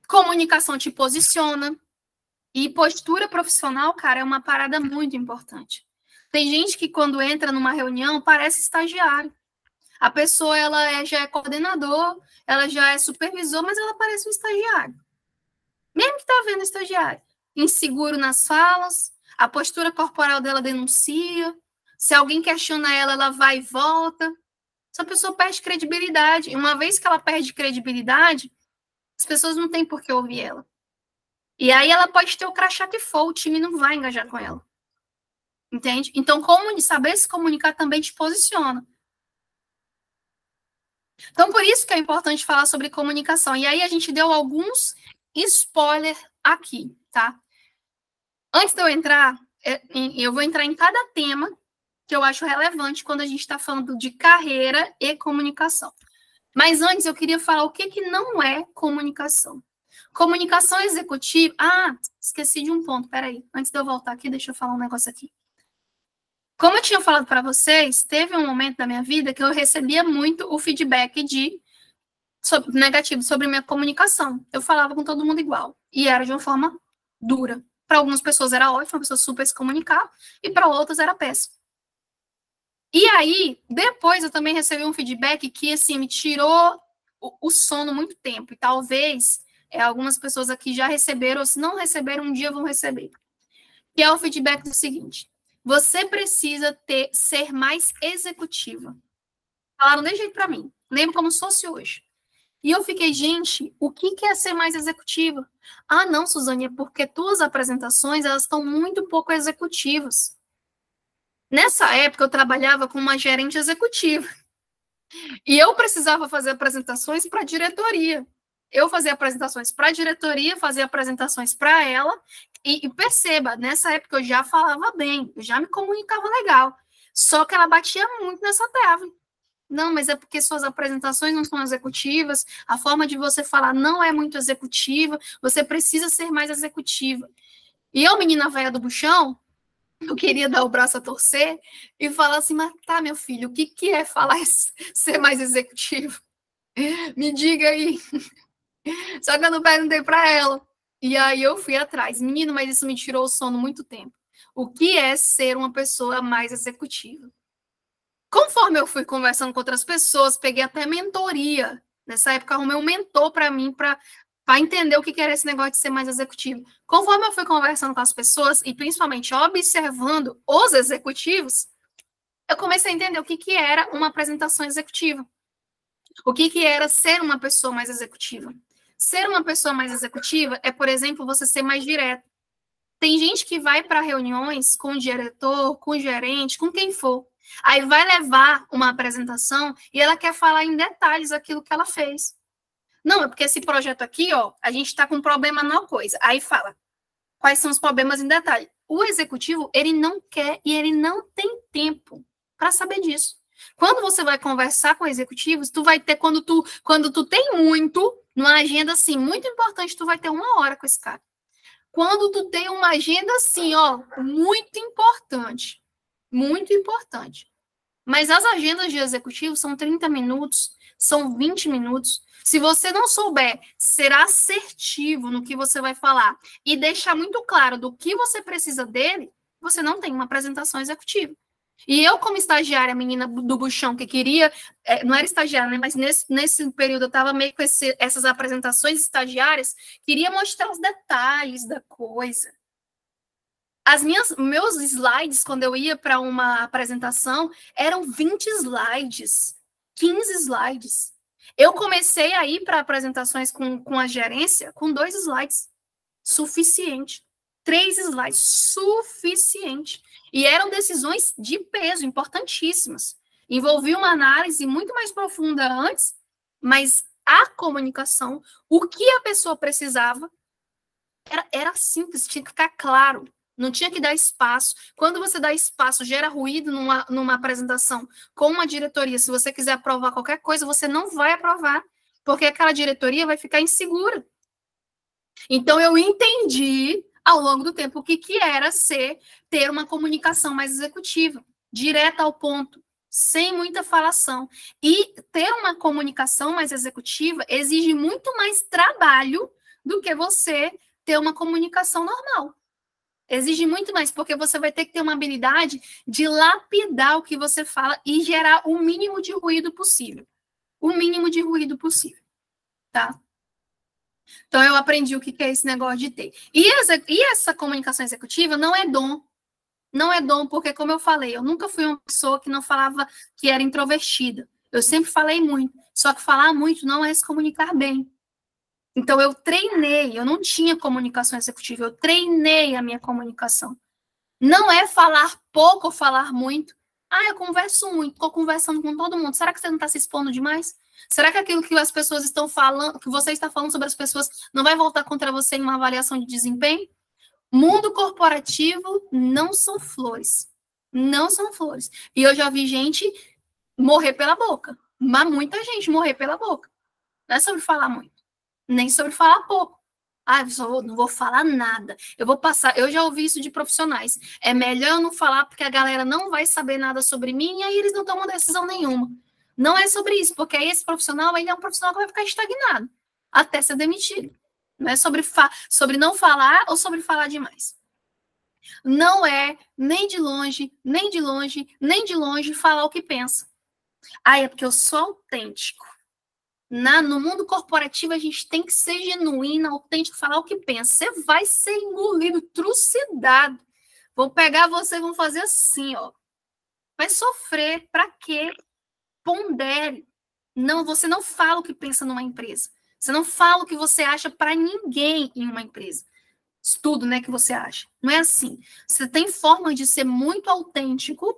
Comunicação te posiciona. E postura profissional, cara, é uma parada muito importante. Tem gente que quando entra numa reunião parece estagiário. A pessoa já é coordenador, ela já é supervisor, mas ela parece um estagiário. Mesmo que tá vendo estagiário. Inseguro nas falas, a postura corporal dela denuncia. Se alguém questiona ela, ela vai e volta. Essa pessoa perde credibilidade. E uma vez que ela perde credibilidade, as pessoas não têm por que ouvir ela. E aí ela pode ter o crachá que for, o time não vai engajar com ela. Entende? Então, saber se comunicar também te posiciona. Então, por isso que é importante falar sobre comunicação. E aí a gente deu alguns spoilers aqui, tá? Antes de eu entrar, eu vou entrar em cada tema que eu acho relevante quando a gente está falando de carreira e comunicação. Mas antes eu queria falar o que não é comunicação. Comunicação executiva... Ah, esqueci de um ponto, peraí. Antes de eu voltar aqui, deixa eu falar um negócio aqui. Como eu tinha falado para vocês, teve um momento da minha vida que eu recebia muito o feedback negativo sobre minha comunicação. Eu falava com todo mundo igual. E era de uma forma dura. Para algumas pessoas era ótimo, uma pessoa super se comunicar, e para outras era péssimo. E aí, depois eu também recebi um feedback que, assim, me tirou o sono muito tempo. E talvez algumas pessoas aqui já receberam, ou se não receberam, um dia vão receber. Que é o feedback do seguinte: você precisa ser mais executiva. Falaram desse jeito para mim. Lembro como se fosse hoje. E eu fiquei, gente, o que é ser mais executiva? Ah, não, Suzane, é porque tuas apresentações, elas estão muito pouco executivas. Nessa época, eu trabalhava com uma gerente executiva. E eu precisava fazer apresentações para a diretoria. Eu fazia apresentações para a diretoria, fazia apresentações para ela. E perceba, nessa época eu já falava bem, eu já me comunicava legal. Só que ela batia muito nessa trave. Não, mas é porque suas apresentações não são executivas, a forma de você falar não é muito executiva, você precisa ser mais executiva. E eu, menina velha do buchão, eu queria dar o braço a torcer e falar assim, mas tá, meu filho, o que é falar ser mais executivo? Me diga aí. Só que eu não perguntei para ela. E aí eu fui atrás. Menino, mas isso me tirou o sono muito tempo. O que é ser uma pessoa mais executiva? Conforme eu fui conversando com outras pessoas, peguei até mentoria. Nessa época, arrumei um mentor para mim, para entender o que era esse negócio de ser mais executivo. Conforme eu fui conversando com as pessoas, e principalmente observando os executivos, eu comecei a entender o que era uma apresentação executiva. O que era ser uma pessoa mais executiva. Ser uma pessoa mais executiva é, por exemplo, você ser mais direto. Tem gente que vai para reuniões com o diretor, com o gerente, com quem for. Aí vai levar uma apresentação e ela quer falar em detalhes aquilo que ela fez. Não, é porque esse projeto aqui, ó, a gente está com um problema numa coisa. Aí fala quais são os problemas em detalhe. O executivo, ele não quer e ele não tem tempo para saber disso. Quando você vai conversar com executivos, tu vai ter, quando tu tem muito, numa agenda assim, muito importante, tu vai ter 1 hora com esse cara. Quando tu tem uma agenda assim, ó, muito importante. Mas as agendas de executivo são 30 minutos, são 20 minutos. Se você não souber ser assertivo no que você vai falar e deixar muito claro do que você precisa dele, você não tem uma apresentação executiva. E eu, como estagiária, menina do buchão, que queria, não era estagiária, né, mas nesse período eu estava meio com essas apresentações estagiárias, queria mostrar os detalhes da coisa. Meus slides, quando eu ia para uma apresentação, eram 20 slides, 15 slides. Eu comecei a ir para apresentações com a gerência com 2 slides, suficiente. 3 slides, suficiente. E eram decisões de peso, importantíssimas. Envolvia uma análise muito mais profunda antes, mas a comunicação, o que a pessoa precisava, era simples, tinha que ficar claro. Não tinha que dar espaço. Quando você dá espaço, gera ruído numa apresentação com uma diretoria. Se você quiser aprovar qualquer coisa, você não vai aprovar, porque aquela diretoria vai ficar insegura. Então, eu entendi ao longo do tempo o que era ter uma comunicação mais executiva, direta ao ponto, sem muita falação. E ter uma comunicação mais executiva exige muito mais trabalho do que você ter uma comunicação normal. Exige muito mais, porque você vai ter que ter uma habilidade de lapidar o que você fala e gerar o mínimo de ruído possível. O mínimo de ruído possível, tá? Então, eu aprendi o que é esse negócio de ter. E essa comunicação executiva não é dom. Não é dom, porque, como eu falei, eu nunca fui uma pessoa que não falava que era introvertida. Eu sempre falei muito. Só que falar muito não é se comunicar bem. Então, eu treinei, eu não tinha comunicação executiva, eu treinei a minha comunicação. Não é falar pouco ou falar muito. Ah, eu converso muito, estou conversando com todo mundo. Será que você não está se expondo demais? Será que aquilo que as pessoas estão falando, que você está falando sobre as pessoas, não vai voltar contra você em uma avaliação de desempenho? Mundo corporativo não são flores. Não são flores. E eu já vi gente morrer pela boca. Mas muita gente morrer pela boca. Não é sobre falar muito. Nem sobre falar pouco. Ah, eu não vou falar nada. Eu vou passar. Eu já ouvi isso de profissionais. É melhor eu não falar porque a galera não vai saber nada sobre mim e aí eles não tomam decisão nenhuma. Não é sobre isso, porque aí esse profissional, ele é um profissional que vai ficar estagnado até ser demitido. Não é sobre não falar ou sobre falar demais. Não é nem de longe, nem de longe, nem de longe falar o que pensa. Ah, é porque eu sou autêntico. No mundo corporativo, a gente tem que ser genuíno, autêntico, falar o que pensa. Você vai ser engolido, trucidado. Vão pegar você e vão fazer assim, ó. Vai sofrer. Pra quê? Pondere. Não, você não fala o que pensa numa empresa. Você não fala o que você acha para ninguém em uma empresa. Tudo, né, que você acha. Não é assim. Você tem forma de ser muito autêntico,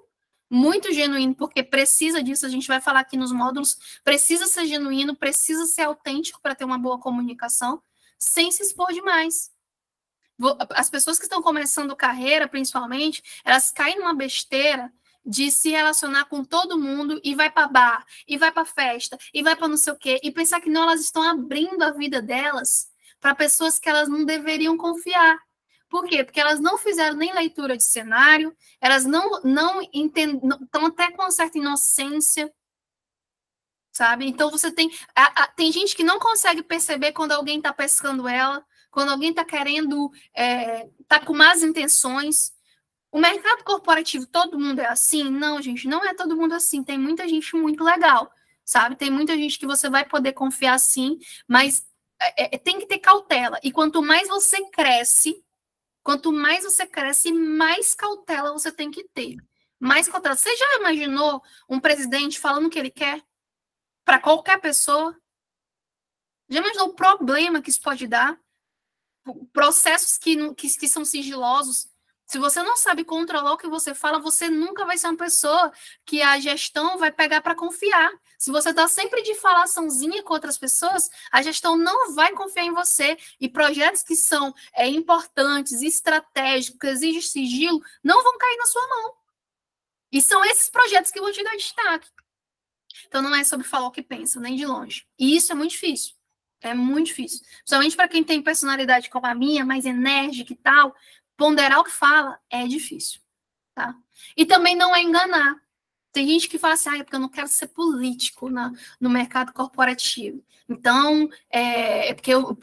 muito genuíno, porque precisa disso, a gente vai falar aqui nos módulos, precisa ser genuíno, precisa ser autêntico para ter uma boa comunicação, sem se expor demais. As pessoas que estão começando carreira, principalmente, elas caem numa besteira de se relacionar com todo mundo e vai para bar, e vai para festa, e vai para não sei o quê, e pensar que não, elas estão abrindo a vida delas para pessoas que elas não deveriam confiar. Por quê? Porque elas não fizeram nem leitura de cenário, elas não entendem, estão até com uma certa inocência, sabe? Então você tem gente que não consegue perceber quando alguém está pescando ela, quando alguém está querendo, está com más intenções. O mercado corporativo, todo mundo é assim? Não, gente, não é todo mundo assim. Tem muita gente muito legal, sabe? Tem muita gente que você vai poder confiar sim, mas tem que ter cautela. E quanto mais você cresce, mais cautela você tem que ter. Mais cautela. Você já imaginou um presidente falando o que ele quer para qualquer pessoa? Já imaginou o problema que isso pode dar? Processos que são sigilosos. Se você não sabe controlar o que você fala, você nunca vai ser uma pessoa que a gestão vai pegar para confiar. Se você está sempre de falaçãozinha com outras pessoas, a gestão não vai confiar em você. E projetos que são importantes, estratégicos, que exigem sigilo, não vão cair na sua mão. E são esses projetos que vão te dar destaque. Então, não é sobre falar o que pensa, nem de longe. E isso é muito difícil. É muito difícil. Principalmente para quem tem personalidade como a minha, mais enérgica e tal, ponderar o que fala é difícil, tá? E também não é enganar. Tem gente que fala assim, é porque eu não quero ser político no mercado corporativo. Então,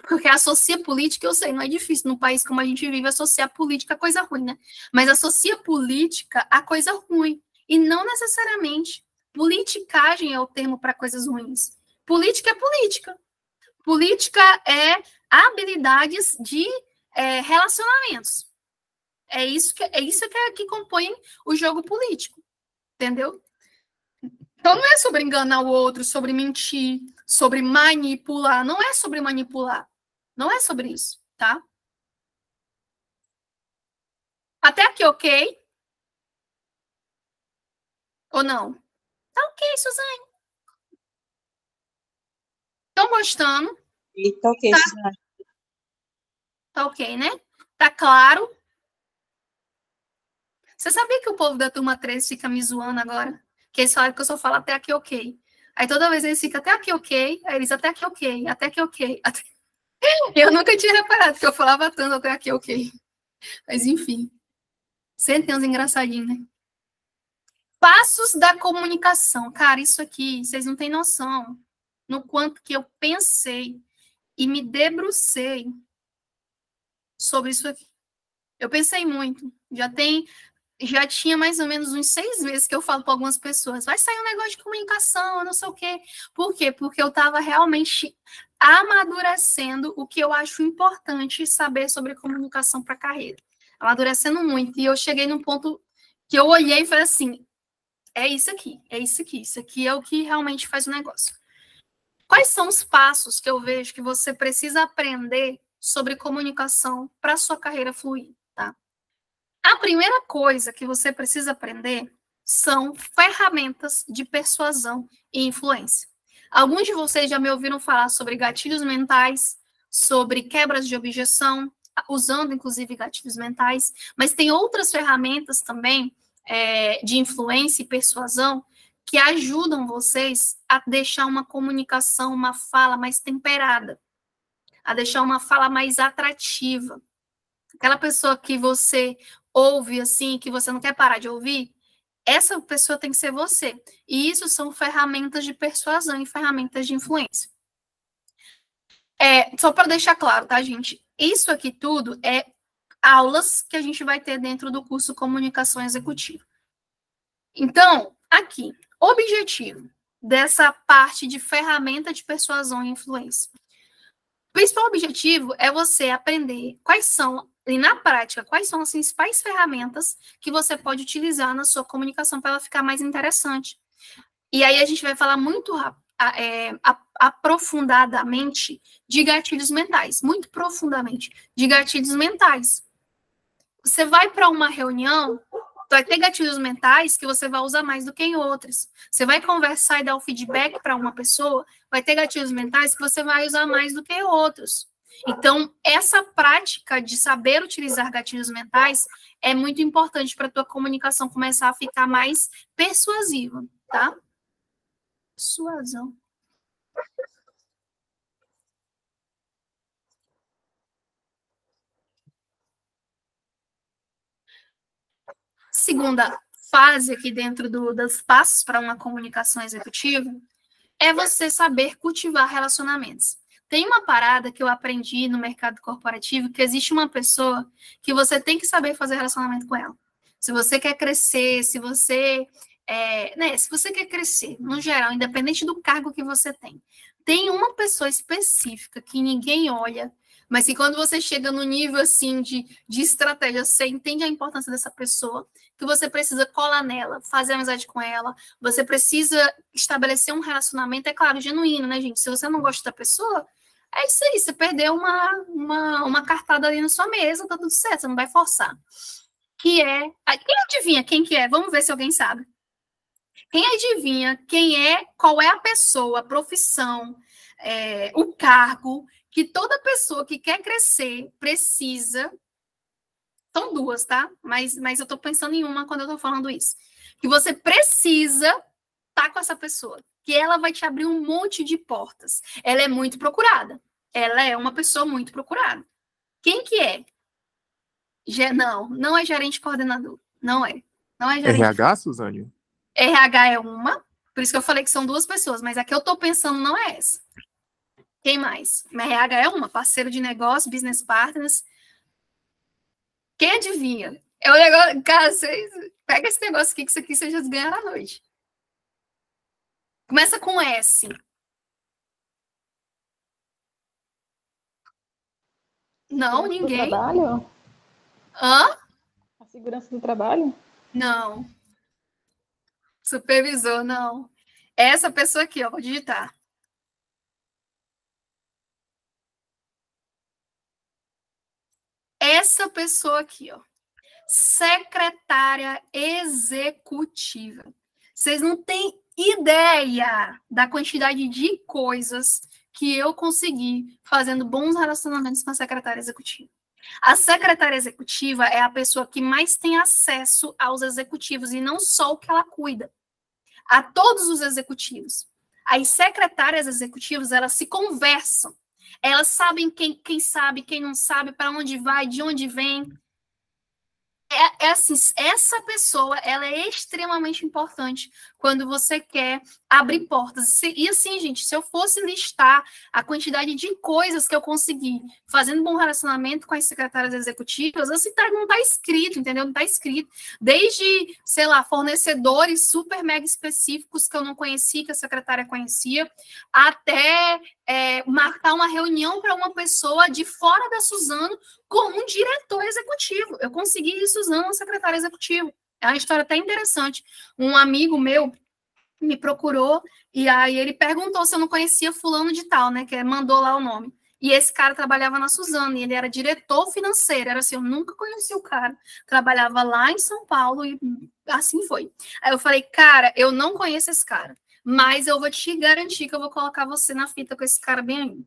porque associa política, eu sei, não é difícil. Num país como a gente vive, associar política a coisa ruim, né? Mas associa política a coisa ruim. E não necessariamente. Politicagem é o termo para coisas ruins. Política é política. Política é habilidades de relacionamentos. É isso que compõe o jogo político, entendeu? Então não é sobre enganar o outro, sobre mentir, sobre manipular. Não é sobre manipular. Não é sobre isso, tá? Até aqui, ok? Ou não? Tá ok, Suzane. Estão gostando? Tá ok, Suzane. Tá ok, né? Tá claro? Você sabia que o povo da turma 3 fica me zoando agora? Que eles falam que eu só falo até aqui, ok. Aí toda vez eles ficam até aqui, ok. Aí eles até aqui, ok. Até aqui, ok. Eu nunca tinha reparado que eu falava tanto até aqui, ok. Mas enfim. Sempre tem uns engraçadinhos, né? Passos da comunicação. Cara, isso aqui, vocês não têm noção no quanto que eu pensei e me debrucei sobre isso aqui. Eu pensei muito. Já tinha mais ou menos uns 6 meses que eu falo para algumas pessoas, vai sair um negócio de comunicação, não sei o quê. Por quê? Porque eu estava realmente amadurecendo o que eu acho importante saber sobre comunicação para a carreira. Amadurecendo muito. E eu cheguei num ponto que eu olhei e falei assim, é isso aqui. Isso aqui é o que realmente faz o negócio. Quais são os passos que eu vejo que você precisa aprender sobre comunicação para a sua carreira fluir, tá? A primeira coisa que você precisa aprender são ferramentas de persuasão e influência. Alguns de vocês já me ouviram falar sobre gatilhos mentais, sobre quebras de objeção, usando, inclusive, gatilhos mentais, mas tem outras ferramentas também de influência e persuasão que ajudam vocês a deixar uma comunicação, uma fala mais temperada, a deixar uma fala mais atrativa. Aquela pessoa que você ouve, assim, que você não quer parar de ouvir, essa pessoa tem que ser você. E isso são ferramentas de persuasão e ferramentas de influência. Só para deixar claro, tá, gente? Isso aqui tudo é aulas que a gente vai ter dentro do curso Comunicação Executiva. Então, aqui, objetivo dessa parte de ferramenta de persuasão e influência. O principal objetivo é você aprender quais são, e na prática, quais são as principais ferramentas que você pode utilizar na sua comunicação para ela ficar mais interessante. E aí a gente vai falar muito aprofundadamente de gatilhos mentais, muito profundamente de gatilhos mentais. Você vai para uma reunião, vai ter gatilhos mentais que você vai usar mais do que em outras. Você vai conversar e dar o feedback para uma pessoa, vai ter gatilhos mentais que você vai usar mais do que outros. Então, essa prática de saber utilizar gatilhos mentais é muito importante para a tua comunicação começar a ficar mais persuasiva, tá? Persuasão. Segunda fase aqui dentro dos passos para uma comunicação executiva é você saber cultivar relacionamentos. Tem uma parada que eu aprendi no mercado corporativo, que existe uma pessoa que você tem que saber fazer relacionamento com ela. Se você quer crescer, se você quer crescer, no geral, independente do cargo que você tem uma pessoa específica que ninguém olha, mas que quando você chega no nível assim de estratégia, você entende a importância dessa pessoa, que você precisa colar nela, fazer amizade com ela, você precisa estabelecer um relacionamento, é claro, genuíno, né, gente? Se você não gosta da pessoa, é isso aí, você perdeu uma cartada ali na sua mesa, tá tudo certo, você não vai forçar. Quem adivinha quem que é? Vamos ver se alguém sabe. Quem adivinha qual é a pessoa, a profissão, o cargo que toda pessoa que quer crescer precisa. São duas, tá? Mas eu tô pensando em uma quando eu tô falando isso. Que você precisa estar com essa pessoa, que ela vai te abrir um monte de portas. Ela é muito procurada. Ela é uma pessoa muito procurada. Quem que é? Não é gerente coordenador. Não é. Não é gerente. RH, Suzane? RH é uma, por isso que eu falei que são duas pessoas, mas a que eu tô pensando não é essa. Quem mais? RH é uma, parceiro de negócio, business partners. Quem adivinha? É o negócio, cara, vocês pega esse negócio aqui, que isso aqui vocês já ganharam à noite. Começa com S. Não, ninguém. Trabalho? Hã? A segurança do trabalho? Não. Supervisor, não. Essa pessoa aqui, ó, vou digitar. Essa pessoa aqui, ó. Secretária executiva. Vocês não têm ideia da quantidade de coisas que eu consegui fazendo bons relacionamentos com a secretária executiva. A secretária executiva é a pessoa que mais tem acesso aos executivos, e não só o que ela cuida, a todos os executivos. As secretárias executivas, elas se conversam. Elas sabem quem sabe, quem não sabe, para onde vai, de onde vem. Assim, essa pessoa, ela é extremamente importante quando você quer abrir portas. E assim, gente, se eu fosse listar a quantidade de coisas que eu consegui fazendo bom relacionamento com as secretárias executivas, assim, não está escrito, entendeu? Não está escrito. Desde, sei lá, fornecedores super mega específicos que eu não conhecia, que a secretária conhecia, até marcar uma reunião para uma pessoa de fora da Suzano com um diretor executivo. Eu consegui isso usando um secretário executivo. É uma história até interessante. Um amigo meu me procurou e aí ele perguntou se eu não conhecia fulano de tal, né? Que mandou lá o nome. E esse cara trabalhava na Suzano e ele era diretor financeiro. Era assim, eu nunca conheci o cara. Trabalhava lá em São Paulo e assim foi. Aí eu falei, cara, eu não conheço esse cara, mas eu vou te garantir que eu vou colocar você na fita com esse cara bem aí. O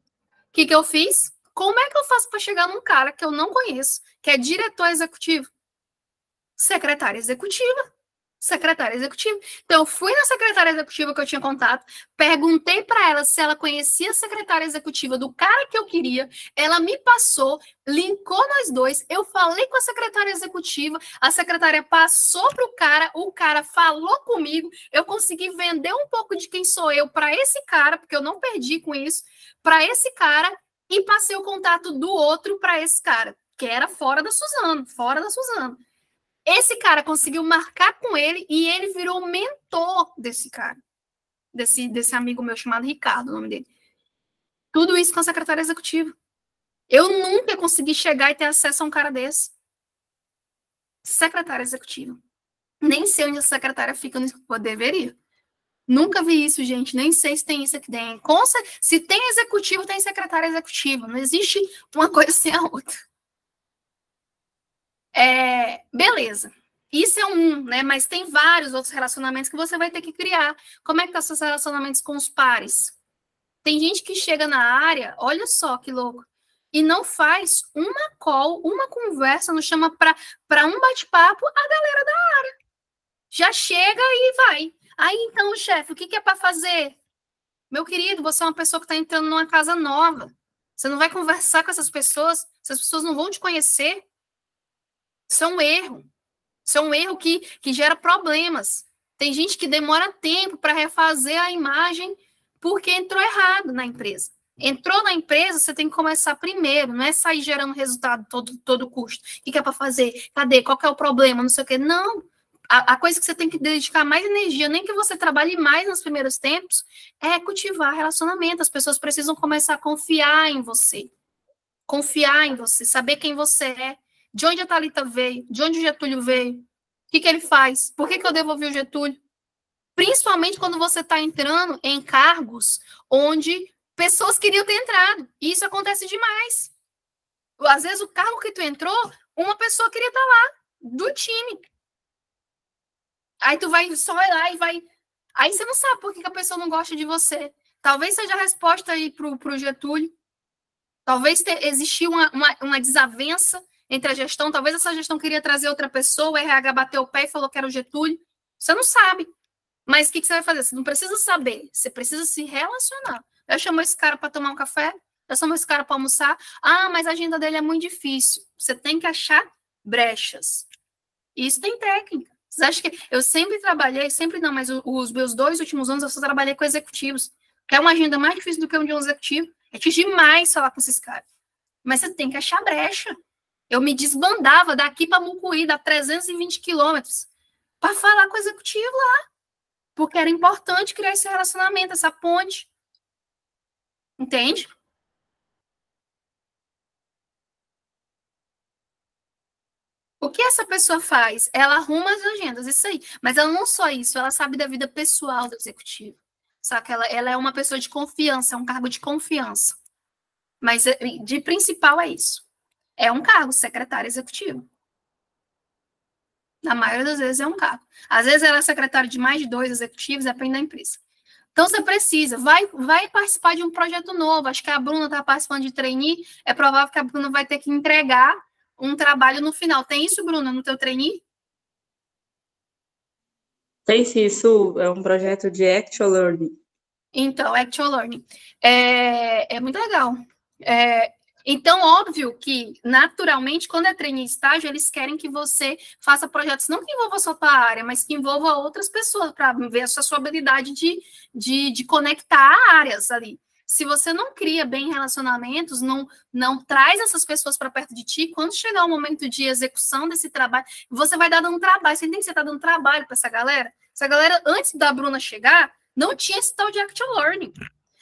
que eu fiz? Como é que eu faço para chegar num cara que eu não conheço, que é diretor executivo? Secretária executiva. Secretária executiva. Então, eu fui na secretária executiva que eu tinha contato, perguntei para ela se ela conhecia a secretária executiva do cara que eu queria, ela me passou, linkou nós dois, eu falei com a secretária executiva, a secretária passou para o cara falou comigo, eu consegui vender um pouco de quem sou eu para esse cara, porque eu não perdi com isso, para esse cara, e passei o contato do outro para esse cara, que era fora da Suzano. Esse cara conseguiu marcar com ele e ele virou mentor desse cara, desse amigo meu chamado Ricardo, o nome dele. Tudo isso com a secretária executiva. Eu nunca consegui chegar e ter acesso a um cara desse. Secretária executiva. Nem sei onde a secretária fica, eu deveria. Nunca vi isso, gente. Nem sei se tem isso aqui dentro. Se tem executivo, tem secretária executiva. Não existe uma coisa sem a outra. Beleza. Isso é um, né? Mas tem vários outros relacionamentos que você vai ter que criar. Como é que tá seus relacionamentos com os pares? Tem gente que chega na área, olha só que louco, e não faz uma call, uma conversa, não chama para um bate-papo a galera da área. Já chega e vai. Aí, então, chefe, o que é para fazer? Meu querido, você é uma pessoa que está entrando numa casa nova. Você não vai conversar com essas pessoas não vão te conhecer. Isso é um erro. Isso é um erro que gera problemas. Tem gente que demora tempo para refazer a imagem porque entrou errado na empresa. Entrou na empresa, você tem que começar primeiro, não é sair gerando resultado todo custo. O que é para fazer? Cadê? Qual que é o problema? Não sei o quê. Não. A coisa que você tem que dedicar mais energia, nem que você trabalhe mais nos primeiros tempos, é cultivar relacionamento. As pessoas precisam começar a confiar em você. Confiar em você, saber quem você é. De onde a Thalita veio? De onde o Getúlio veio? O que ele faz? Por que eu devolvi o Getúlio? Principalmente quando você está entrando em cargos onde pessoas queriam ter entrado. E isso acontece demais. Às vezes o cargo que tu entrou, uma pessoa queria estar lá, do time. Aí tu vai só lá e vai... Aí você não sabe por que a pessoa não gosta de você. Talvez seja a resposta aí pro Getúlio. Talvez existiu uma desavença entre a gestão, talvez essa gestão queria trazer outra pessoa, o RH bateu o pé e falou que era o Getúlio. Você não sabe. Mas o que você vai fazer? Você não precisa saber, você precisa se relacionar. Já chamou esse cara para tomar um café? Já chamou esse cara para almoçar? Ah, mas a agenda dele é muito difícil. Você tem que achar brechas. Isso tem técnica. Vocês acham que eu sempre trabalhei, sempre não, mas os meus 2 últimos anos eu só trabalhei com executivos. Que é uma agenda mais difícil do que um de um executivo. É difícil demais falar com esses caras. Mas você tem que achar brecha. Eu me desbandava daqui para Mucuí, dá 320 quilômetros, para falar com o executivo lá. Porque era importante criar esse relacionamento, essa ponte. Entende? O que essa pessoa faz? Ela arruma as agendas, isso aí. Mas ela não só isso, ela sabe da vida pessoal do executivo. Só que ela é uma pessoa de confiança, é um cargo de confiança. Mas de principal é isso. É um cargo, secretário executivo. Na maioria das vezes é um cargo. Às vezes ela é secretária de mais de 2 executivos, depende da empresa. Então você precisa, vai participar de um projeto novo. Acho que a Bruna está participando de trainee, é provável que a Bruna vai ter que entregar um trabalho no final. Tem isso, Bruna, no teu trainee? Tem sim, isso é um projeto de Actual Learning. Então, Actual Learning. É muito legal. Então, óbvio que, naturalmente, quando é trainee estágio, eles querem que você faça projetos não que envolva só a tua área, mas que envolva outras pessoas, para ver a sua habilidade de conectar áreas ali. Se você não cria bem relacionamentos, não traz essas pessoas para perto de ti, quando chegar o momento de execução desse trabalho, você vai dar dando trabalho. Você entende que você está dando trabalho para essa galera? Essa galera, antes da Bruna chegar, não tinha esse tal de Actual Learning.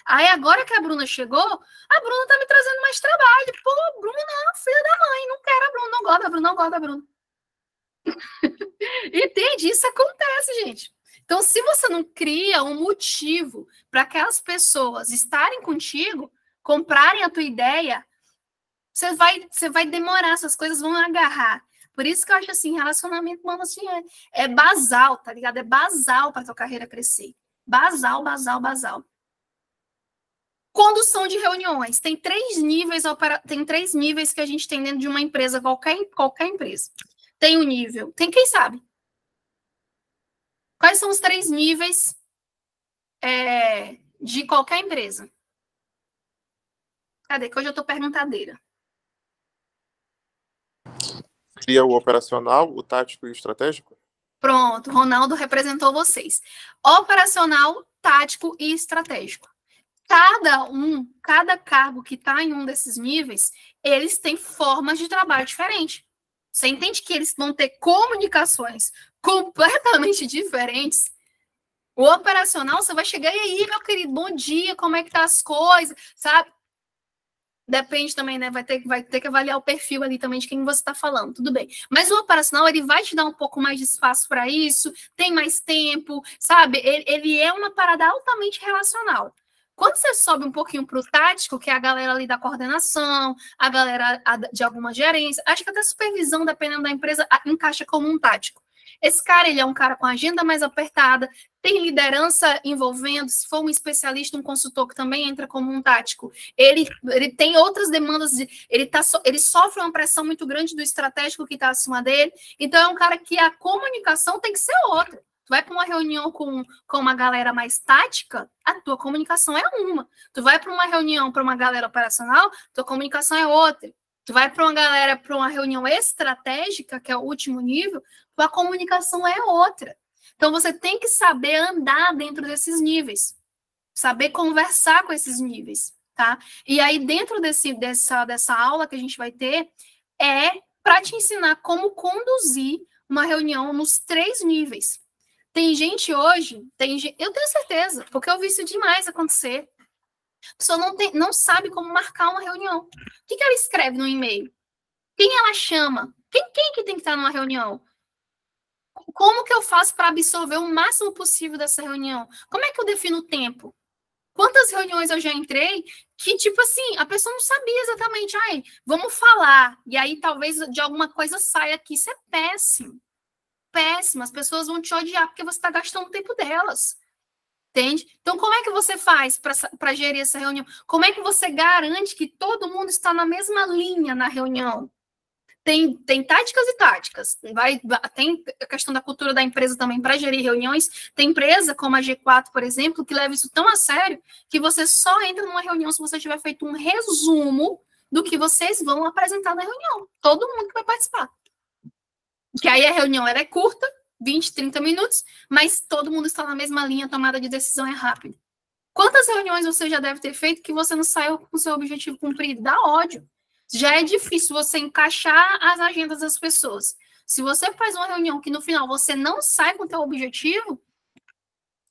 Aí, agora que a Bruna chegou, a Bruna tá me trazendo mais trabalho. Pô, Bruna, filha da mãe, não quero a Bruna, não gosto da Bruna, não gosto da Bruna. Entende? Isso acontece, gente. Então, se você não cria um motivo para aquelas pessoas estarem contigo, comprarem a tua ideia, você vai demorar, essas coisas vão agarrar. Por isso que eu acho assim, relacionamento, mano, assim, é basal, tá ligado? É basal para tua carreira crescer. Basal, basal, basal. Condução de reuniões. Tem três níveis que a gente tem dentro de uma empresa, qualquer empresa. Tem o nível. Tem quem sabe? Quais são os 3 níveis de qualquer empresa? Cadê? Que hoje eu tô perguntadeira. Seria o operacional, o tático e o estratégico? Pronto, Ronaldo representou vocês. Operacional, tático e estratégico. Cada cargo que está em um desses níveis, eles têm formas de trabalho diferentes. Você entende que eles vão ter comunicações completamente diferentes? O operacional, você vai chegar, e aí, meu querido, bom dia, como é que tá as coisas, sabe? Depende também, né? Vai ter que avaliar o perfil ali também de quem você está falando, tudo bem. Mas o operacional, ele vai te dar um pouco mais de espaço para isso, tem mais tempo, sabe? Ele é uma parada altamente relacional. Quando você sobe um pouquinho para o tático, que é a galera ali da coordenação, a galera de alguma gerência, acho que até supervisão, dependendo da empresa, encaixa como um tático. Esse cara, ele é um cara com a agenda mais apertada, tem liderança envolvendo, se for um especialista, um consultor que também entra como um tático. Ele tem outras demandas, ele sofre uma pressão muito grande do estratégico que está acima dele, então é um cara que a comunicação tem que ser outra. Tu vai para uma reunião com uma galera mais tática, a tua comunicação é uma. Tu vai para uma reunião para uma galera operacional, tua comunicação é outra. Tu vai para uma reunião estratégica, que é o último nível, tua comunicação é outra. Então, você tem que saber andar dentro desses níveis, saber conversar com esses níveis, tá? E aí, dentro dessa aula que a gente vai ter, para te ensinar como conduzir uma reunião nos 3 níveis. Tem gente hoje, eu tenho certeza, porque eu vi isso demais acontecer. A pessoa não sabe como marcar uma reunião. O que ela escreve no e-mail? Quem ela chama? Quem que tem que estar numa reunião? Como que eu faço para absorver o máximo possível dessa reunião? Como é que eu defino o tempo? Quantas reuniões eu já entrei que, tipo assim, a pessoa não sabia exatamente, vamos falar, e aí talvez de alguma coisa saia aqui. Isso é péssimo. Péssimo. As pessoas vão te odiar porque você está gastando o tempo delas. Entende? Então, como é que você faz para gerir essa reunião? Como é que você garante que todo mundo está na mesma linha na reunião? Tem táticas e táticas. Tem a questão da cultura da empresa também para gerir reuniões. Tem empresa, como a G4, por exemplo, que leva isso tão a sério que você só entra numa reunião se você tiver feito um resumo do que vocês vão apresentar na reunião. Todo mundo que vai participar. Que aí a reunião ela é curta, 20, 30 minutos, mas todo mundo está na mesma linha, a tomada de decisão é rápida. Quantas reuniões você já deve ter feito que você não saiu com o seu objetivo cumprido? Dá ódio. Já é difícil você encaixar as agendas das pessoas. Se você faz uma reunião que no final você não sai com o seu objetivo,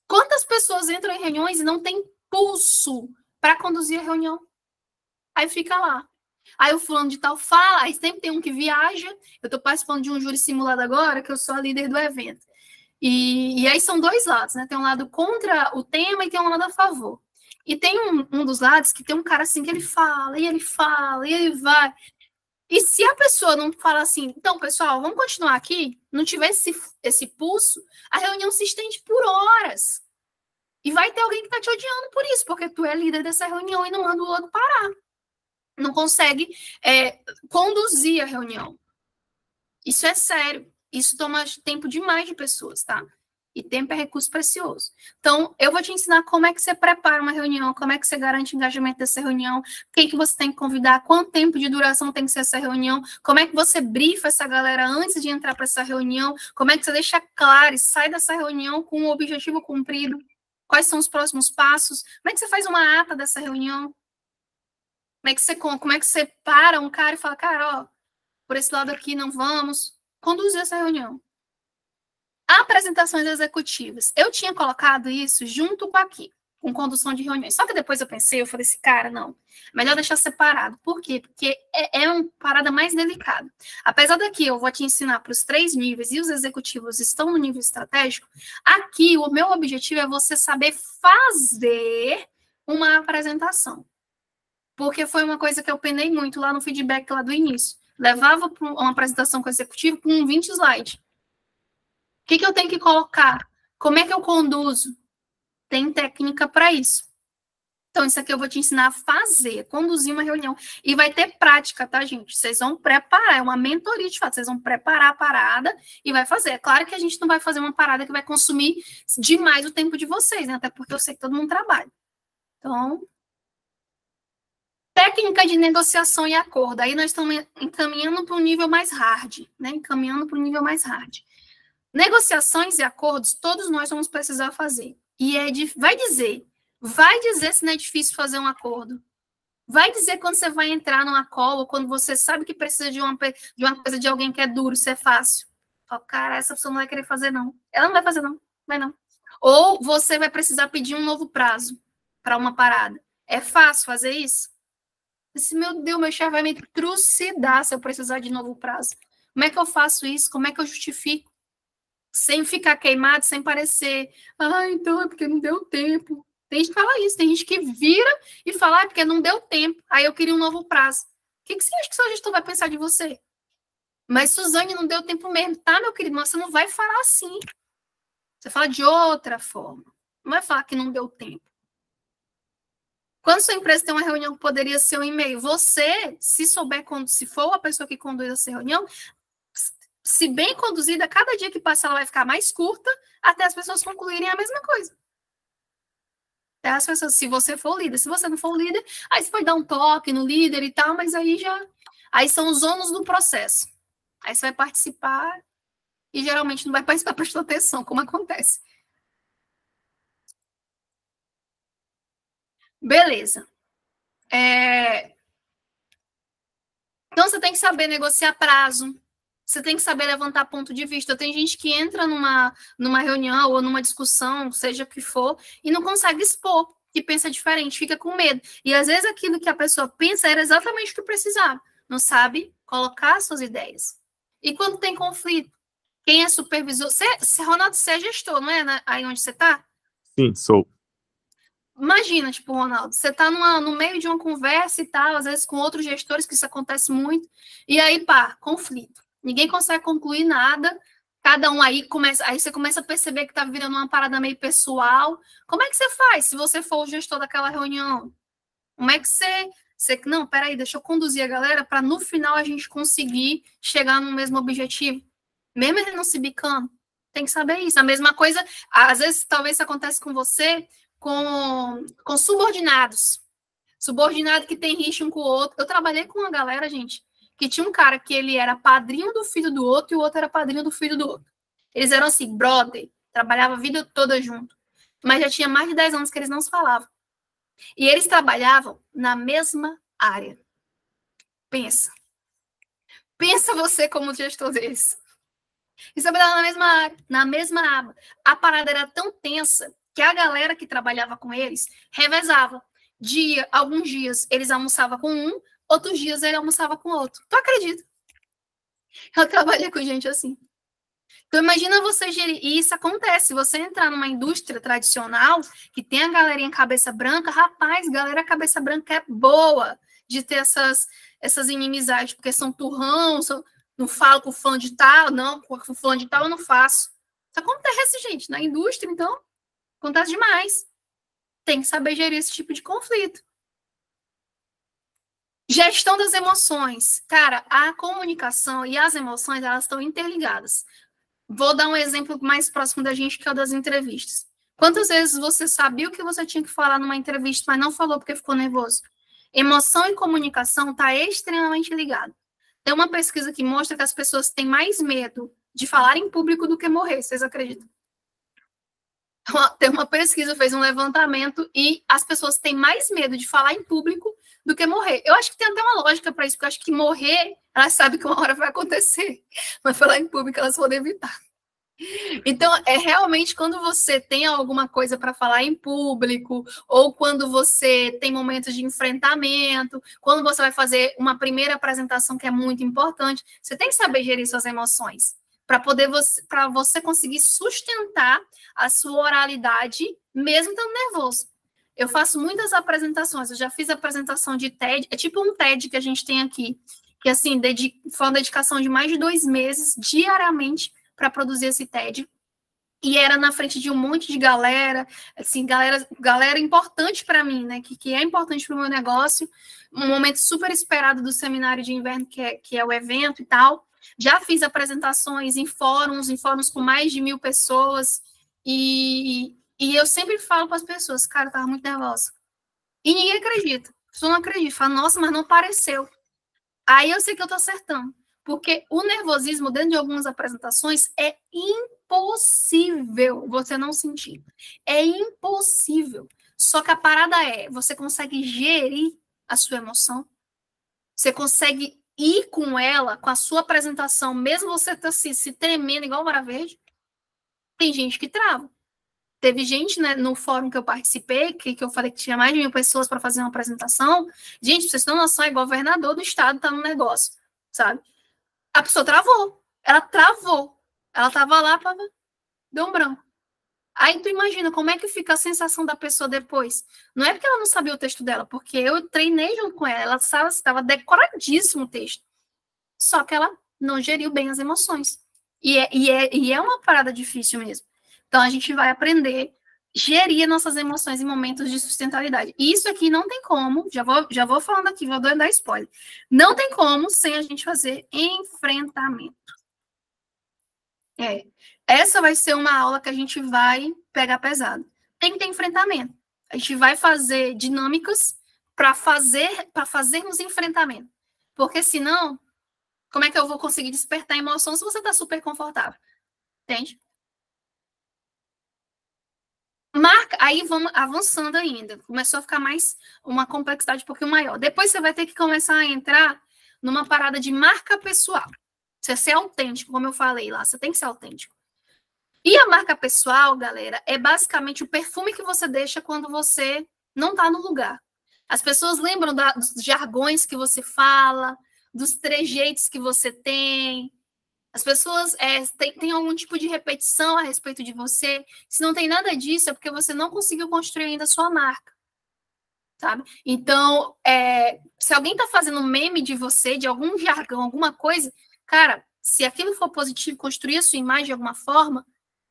quantas pessoas entram em reuniões e não tem pulso para conduzir a reunião? Aí fica lá. Aí o fulano de tal fala, aí sempre tem um que viaja. Eu estou participando de um júri simulado agora, que eu sou a líder do evento. E aí são 2 lados, né? Tem um lado contra o tema e tem um lado a favor. E tem um dos lados que tem um cara assim que ele fala, e ele vai. E se a pessoa não fala assim, então, pessoal, vamos continuar aqui, não tiver esse pulso, a reunião se estende por horas. E vai ter alguém que está te odiando por isso, porque tu é líder dessa reunião e não manda o outro parar. Não consegue conduzir a reunião. Isso é sério. Isso toma tempo demais de pessoas, tá? E tempo é recurso precioso. Então, eu vou te ensinar como é que você prepara uma reunião, como é que você garante o engajamento dessa reunião, quem que você tem que convidar, quanto tempo de duração tem que ser essa reunião, como é que você brifa essa galera antes de entrar para essa reunião, como é que você deixa claro e sai dessa reunião com o objetivo cumprido, quais são os próximos passos, como é que você faz uma ata dessa reunião, como é que você para um cara e fala, cara, ó, por esse lado aqui não vamos conduzir essa reunião. Apresentações executivas. Eu tinha colocado isso junto com aqui, com condução de reuniões. Só que depois eu falei assim, cara, não, melhor deixar separado. Por quê? Porque é uma parada mais delicada. Apesar daqui eu vou te ensinar para os 3 níveis e os executivos estão no nível estratégico, aqui o meu objetivo é você saber fazer uma apresentação. Porque foi uma coisa que eu penei muito lá no feedback lá do início. Levava para uma apresentação com o executivo com 20 slides. O que eu tenho que colocar? Como é que eu conduzo? Tem técnica para isso. Então, isso aqui eu vou te ensinar a fazer, conduzir uma reunião. E vai ter prática, tá, gente? Vocês vão preparar, é uma mentoria de fato. Vocês vão preparar a parada e vai fazer. É claro que a gente não vai fazer uma parada que vai consumir demais o tempo de vocês, né? Até porque eu sei que todo mundo trabalha. Então, técnica de negociação e acordo. Aí nós estamos encaminhando para um nível mais hard, né? Encaminhando para um nível mais hard. Negociações e acordos, todos nós vamos precisar fazer. E vai dizer se não é difícil fazer um acordo. Vai dizer quando você vai entrar numa call, ou quando você sabe que precisa de uma coisa de alguém que é duro, se é fácil. Fala, cara, essa pessoa não vai querer fazer, não. Ela não vai fazer, não. Vai, não. Ou você vai precisar pedir um novo prazo para uma parada. É fácil fazer isso? Meu Deus, meu chefe vai me trucidar se eu precisar de novo prazo. Como é que eu faço isso? Como é que eu justifico? Sem ficar queimado, sem parecer, então é porque não deu tempo. Tem gente que fala isso, tem gente que vira e fala, porque não deu tempo, aí eu queria um novo prazo. O que você acha que seu gestor vai pensar de você? Mas, Suzane, não deu tempo mesmo. Tá, meu querido, mas você não vai falar assim. Você fala de outra forma. Não vai falar que não deu tempo. Quando sua empresa tem uma reunião que poderia ser um e-mail, você, se for a pessoa que conduz essa reunião, se bem conduzida, cada dia que passa ela vai ficar mais curta, até as pessoas concluírem a mesma coisa. Até as pessoas, se você for o líder. Se você não for o líder, aí você pode dar um toque no líder e tal, mas aí são os ônus do processo. Aí você vai participar e geralmente não vai participar prestando atenção, como acontece. Beleza. Então, você tem que saber negociar prazo. Você tem que saber levantar ponto de vista. Tem gente que entra numa reunião ou numa discussão, seja o que for, e não consegue expor, que pensa diferente, fica com medo. E, às vezes, aquilo que a pessoa pensa era exatamente o que precisava. Não sabe colocar suas ideias. E quando tem conflito? Quem é supervisor? Ronaldo, você é gestor, não é? Aí onde você está? Sim, sou. Imagina, tipo, Ronaldo, você está no meio de uma conversa e tal, às vezes com outros gestores, que isso acontece muito, e aí, conflito. Ninguém consegue concluir nada, cada um aí você começa a perceber que está virando uma parada meio pessoal. Como é que você faz se você for o gestor daquela reunião? Como é que você não, peraí, deixa eu conduzir a galera para no final a gente conseguir chegar no mesmo objetivo? Mesmo ele não se bicando, tem que saber isso. A mesma coisa, às vezes, talvez isso aconteça com você, com subordinados. Subordinado que tem rixa um com o outro. Eu trabalhei com uma galera, gente, que tinha um cara que ele era padrinho do filho do outro e o outro era padrinho do filho do outro. Eles eram assim, brother, trabalhavam a vida toda junto. Mas já tinha mais de 10 anos que eles não se falavam. E eles trabalhavam na mesma área. Pensa você como gestor deles. Eles trabalhavam na mesma área, na mesma aba. A parada era tão tensa que a galera que trabalhava com eles revezava. Alguns dias eles almoçavam com um, outros dias ele almoçava com outro. Tu acredita? Eu trabalhei com gente assim. Então, imagina você gerir. E isso acontece. Se você entrar numa indústria tradicional, que tem a galerinha cabeça branca, rapaz, galera cabeça branca é boa de ter essas inimizades, porque são turrão, não falo com o fulano de tal, não, com o fulano de tal eu não faço. Isso acontece, gente, na indústria, então, acontece demais. Tem que saber gerir esse tipo de conflito. Gestão das emoções. Cara, a comunicação e as emoções, elas estão interligadas. Vou dar um exemplo mais próximo da gente, que é o das entrevistas. Quantas vezes você sabia o que você tinha que falar numa entrevista, mas não falou porque ficou nervoso? Emoção e comunicação está extremamente ligado. Tem uma pesquisa que mostra que as pessoas têm mais medo de falar em público do que morrer. Vocês acreditam? Tem uma pesquisa, fez um levantamento e as pessoas têm mais medo de falar em público do que morrer. Eu acho que tem até uma lógica para isso, porque eu acho que morrer, elas sabem que uma hora vai acontecer, mas falar em público elas podem evitar. Então, é realmente quando você tem alguma coisa para falar em público, ou quando você tem momentos de enfrentamento, quando você vai fazer uma primeira apresentação que é muito importante, você tem que saber gerir suas emoções, para você conseguir sustentar a sua oralidade, mesmo estando nervoso. Eu faço muitas apresentações, eu já fiz apresentação de TED, é tipo um TED que a gente tem aqui, que assim, foi uma dedicação de mais de 2 meses, diariamente, para produzir esse TED. e era na frente de um monte de galera, assim, galera importante para mim, né, que é importante para o meu negócio, um momento super esperado do seminário de inverno, que é o evento e tal. Já fiz apresentações em fóruns com mais de 1.000 pessoas, e eu sempre falo para as pessoas, cara, eu tava muito nervosa. E ninguém acredita, só não acredita, fala, nossa, mas não pareceu. Aí eu sei que eu tô acertando, porque o nervosismo dentro de algumas apresentações é impossível você não sentir. É impossível. Só que a parada é, você consegue gerir a sua emoção, você consegue ir com ela, com a sua apresentação, mesmo você tá se tremendo igual Vara Verde. Tem gente que trava. Teve gente, né, no fórum que eu participei, que eu falei que tinha mais de 1.000 pessoas para fazer uma apresentação. Gente, vocês têm noção, é governador do estado, tá no negócio, sabe? A pessoa travou. Ela travou. Ela tava lá, deu um branco. Aí tu imagina como é que fica a sensação da pessoa depois. Não é porque ela não sabia o texto dela, porque eu treinei junto com ela. Ela estava decoradíssimo o texto. Só que ela não geriu bem as emoções. E é uma parada difícil mesmo. Então, a gente vai aprender a gerir nossas emoções em momentos de sustentabilidade. E isso aqui não tem como, já vou falando aqui, vou dar spoiler. Não tem como sem a gente fazer enfrentamento. Essa vai ser uma aula que a gente vai pegar pesado. Tem que ter enfrentamento. A gente vai fazer dinâmicas para fazermos enfrentamento. Porque senão, como é que eu vou conseguir despertar emoção se você está super confortável? Entende? Marca, aí vamos avançando ainda. Começou a ficar mais uma complexidade um pouquinho maior. Depois você vai ter que começar a entrar numa parada de marca pessoal. Você ser autêntico, como eu falei lá, você tem que ser autêntico. E a marca pessoal, galera, é basicamente o perfume que você deixa quando você não está no lugar. As pessoas lembram dos jargões que você fala, dos trejeitos que você tem. As pessoas têm algum tipo de repetição a respeito de você. Se não tem nada disso, é porque você não conseguiu construir ainda a sua marca. Sabe? Então, se alguém está fazendo um meme de você, de algum jargão, alguma coisa, cara, se aquilo for positivo, construir a sua imagem de alguma forma,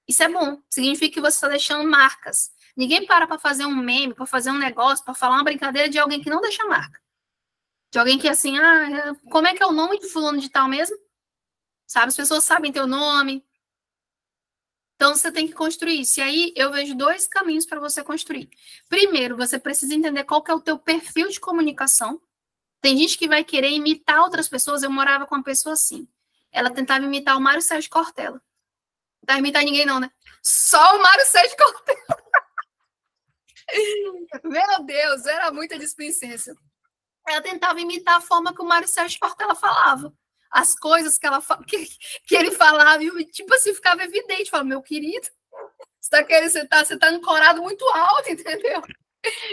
isso é bom. Significa que você está deixando marcas. Ninguém para fazer um meme, para fazer um negócio, para falar uma brincadeira de alguém que não deixa marca. De alguém que assim, como é que é o nome de fulano de tal mesmo? Sabe? As pessoas sabem teu nome. Então, você tem que construir isso. E aí, eu vejo 2 caminhos para você construir. Primeiro, você precisa entender qual que é o teu perfil de comunicação. Tem gente que vai querer imitar outras pessoas. Eu morava com uma pessoa assim. Ela tentava imitar o Mário Sérgio Cortella. Não tentava imitar ninguém, não, né? Só o Mário Sérgio Cortella. Meu Deus, era muita displicência. Ela tentava imitar a forma que o Mário Sérgio Cortella falava. As coisas que ele falava, e tipo assim, ficava evidente. Falava, meu querido, você tá ancorado muito alto, entendeu?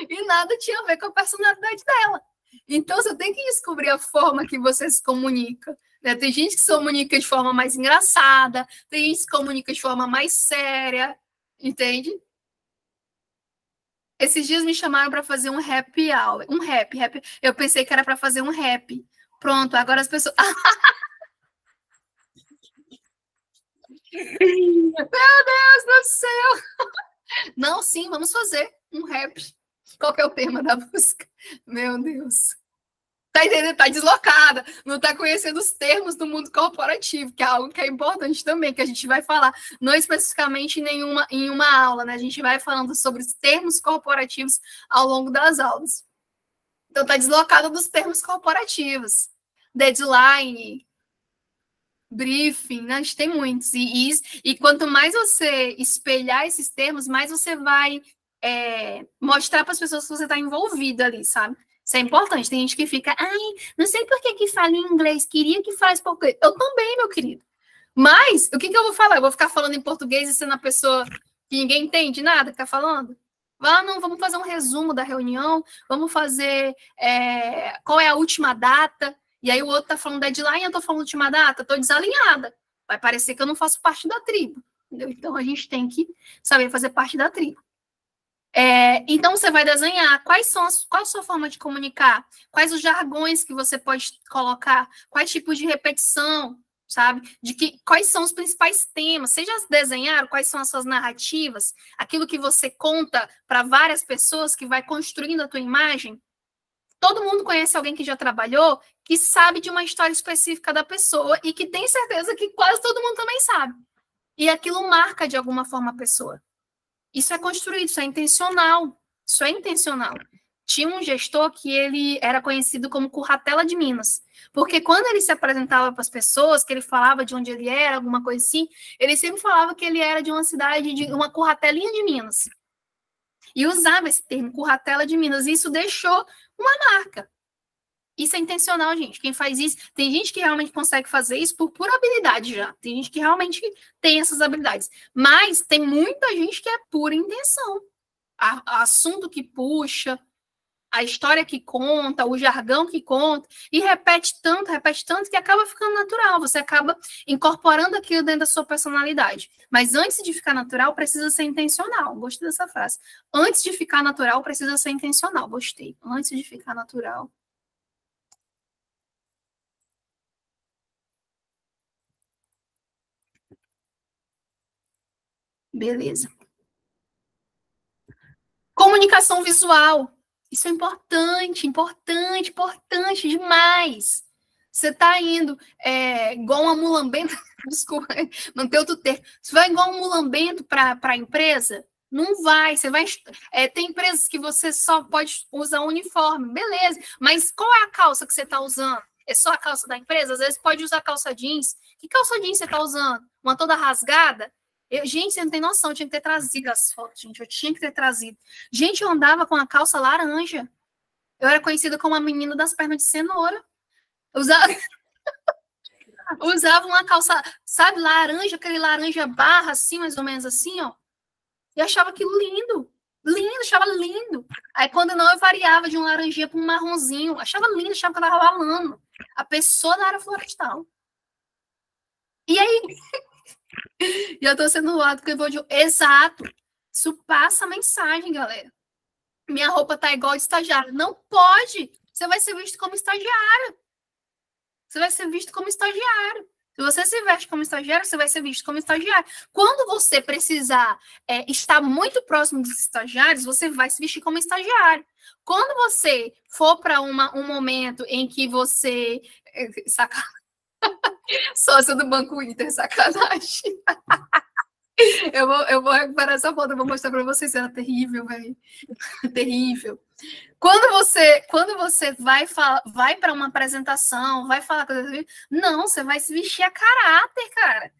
E nada tinha a ver com a personalidade dela. Então, você tem que descobrir a forma que você se comunica. Né? Tem gente que se comunica de forma mais engraçada, tem gente que se comunica de forma mais séria, entende? Esses dias me chamaram para fazer um happy hour. Um rap. Eu pensei que era para fazer um rap. Pronto, agora as pessoas... Meu Deus do céu! Não, sim, vamos fazer um rap. Qual que é o tema da música? Meu Deus. Tá entendendo? Tá deslocada. Não tá conhecendo os termos do mundo corporativo, que é algo que é importante também, que a gente vai falar, não especificamente em uma aula, né? A gente vai falando sobre os termos corporativos ao longo das aulas. Então, tá deslocada dos termos corporativos. Deadline, briefing, né? A gente tem muitos. E quanto mais você espelhar esses termos, mais você vai mostrar para as pessoas que você está envolvido ali, sabe? Isso é importante. Tem gente que fica, não sei por que fala em inglês, queria que falasse português. Eu também, meu querido. Mas, o que eu vou falar? Eu vou ficar falando em português e sendo a pessoa que ninguém entende nada que tá falando? Não, vamos fazer um resumo da reunião, vamos fazer qual é a última data, e aí o outro tá falando deadline, eu tô falando última data, tô desalinhada. Vai parecer que eu não faço parte da tribo, entendeu? Então, a gente tem que saber fazer parte da tribo. Então, você vai desenhar qual a sua forma de comunicar, quais os jargões que você pode colocar, quais tipos de repetição, sabe? De que quais são os principais temas. Vocês já desenharam quais são as suas narrativas? Aquilo que você conta para várias pessoas que vai construindo a tua imagem? Todo mundo conhece alguém que já trabalhou, que sabe de uma história específica da pessoa e que tem certeza que quase todo mundo também sabe. E aquilo marca de alguma forma a pessoa. Isso é construído, isso é intencional. Isso é intencional. Tinha um gestor que ele era conhecido como Curratela de Minas. Porque quando ele se apresentava para as pessoas, que ele falava de onde ele era, alguma coisa assim, ele sempre falava que ele era de uma cidade, de uma Curratelinha de Minas. E usava esse termo, Curratela de Minas. E isso deixou uma marca. Isso é intencional, gente. Quem faz isso, tem gente que realmente consegue fazer isso por pura habilidade já. Tem gente que realmente tem essas habilidades. Mas tem muita gente que é pura intenção. Assunto que puxa, a história que conta, o jargão que conta, e repete tanto, que acaba ficando natural. Você acaba incorporando aquilo dentro da sua personalidade. Mas antes de ficar natural, precisa ser intencional. Gostei dessa frase. Antes de ficar natural, precisa ser intencional. Gostei. Antes de ficar natural. Beleza. Comunicação visual. Isso é importante demais. Você está indo igual uma mulambenta, desculpa, não tem outro termo. Você vai igual um mulambento para a empresa? Não vai. Você vai. Tem empresas que você só pode usar uniforme, beleza. Mas qual é a calça que você está usando? É só a calça da empresa? Às vezes pode usar calça jeans. Que calça jeans você está usando? Uma toda rasgada? Gente, você não tem noção, eu tinha que ter trazido as fotos, gente. Eu tinha que ter trazido. Gente, eu andava com a calça laranja. Eu era conhecida como a menina das pernas de cenoura. Usava uma calça, sabe, laranja, aquele laranja barra, assim, mais ou menos assim, ó. E achava aquilo lindo. Lindo, achava lindo. Aí, quando não, eu variava de um laranjinha para um marronzinho. Achava lindo, achava que eu tava falando. A pessoa da área florestal. E aí... Já tô sendo lado que eu vou de... Exato. Isso passa a mensagem, galera. Minha roupa tá igual de estagiário. Não pode. Você vai ser visto como estagiário. Você vai ser visto como estagiário. Se você se veste como estagiário, você vai ser visto como estagiário. Quando você precisar estar muito próximo dos estagiários, você vai se vestir como estagiário. Quando você for para um momento em que você... Sócia do Banco Inter, sacanagem. Eu vou recuperar essa foto, eu vou mostrar para vocês. Era terrível, velho. Terrível. Quando você vai para uma apresentação, vai falar coisas, não, você vai se vestir a caráter, cara.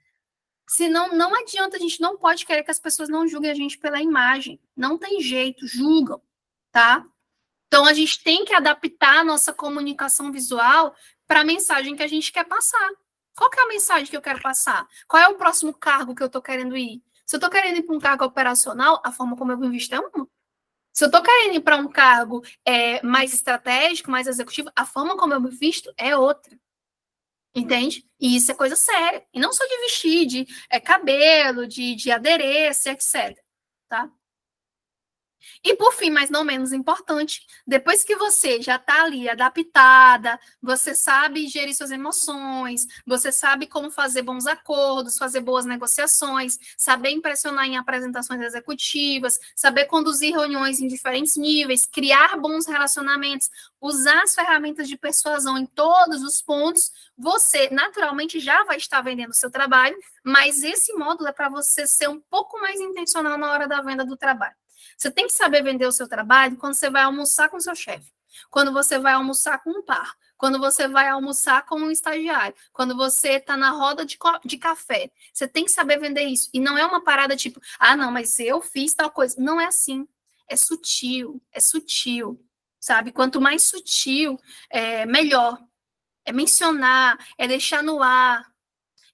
Senão, não adianta, a gente não pode querer que as pessoas não julguem a gente pela imagem. Não tem jeito, julgam, tá? Então, a gente tem que adaptar a nossa comunicação visual para a mensagem que a gente quer passar. Qual que é a mensagem que eu quero passar? Qual é o próximo cargo que eu estou querendo ir? Se eu estou querendo ir para um cargo operacional, a forma como eu me visto é uma. Se eu estou querendo ir para um cargo mais estratégico, mais executivo, a forma como eu me visto é outra. Entende? E isso é coisa séria. E não só de vestir, de cabelo, de adereço, etc. Tá? E, por fim, mas não menos importante, depois que você já está ali adaptada, você sabe gerir suas emoções, você sabe como fazer bons acordos, fazer boas negociações, saber impressionar em apresentações executivas, saber conduzir reuniões em diferentes níveis, criar bons relacionamentos, usar as ferramentas de persuasão em todos os pontos, você naturalmente já vai estar vendendo o seu trabalho, mas esse módulo é para você ser um pouco mais intencional na hora da venda do trabalho. Você tem que saber vender o seu trabalho quando você vai almoçar com o seu chefe, quando você vai almoçar com um par, quando você vai almoçar com um estagiário, quando você está na roda de café. Você tem que saber vender isso. E não é uma parada tipo, não, mas eu fiz tal coisa. Não é assim. É sutil, sabe? Quanto mais sutil, melhor. É mencionar, é deixar no ar.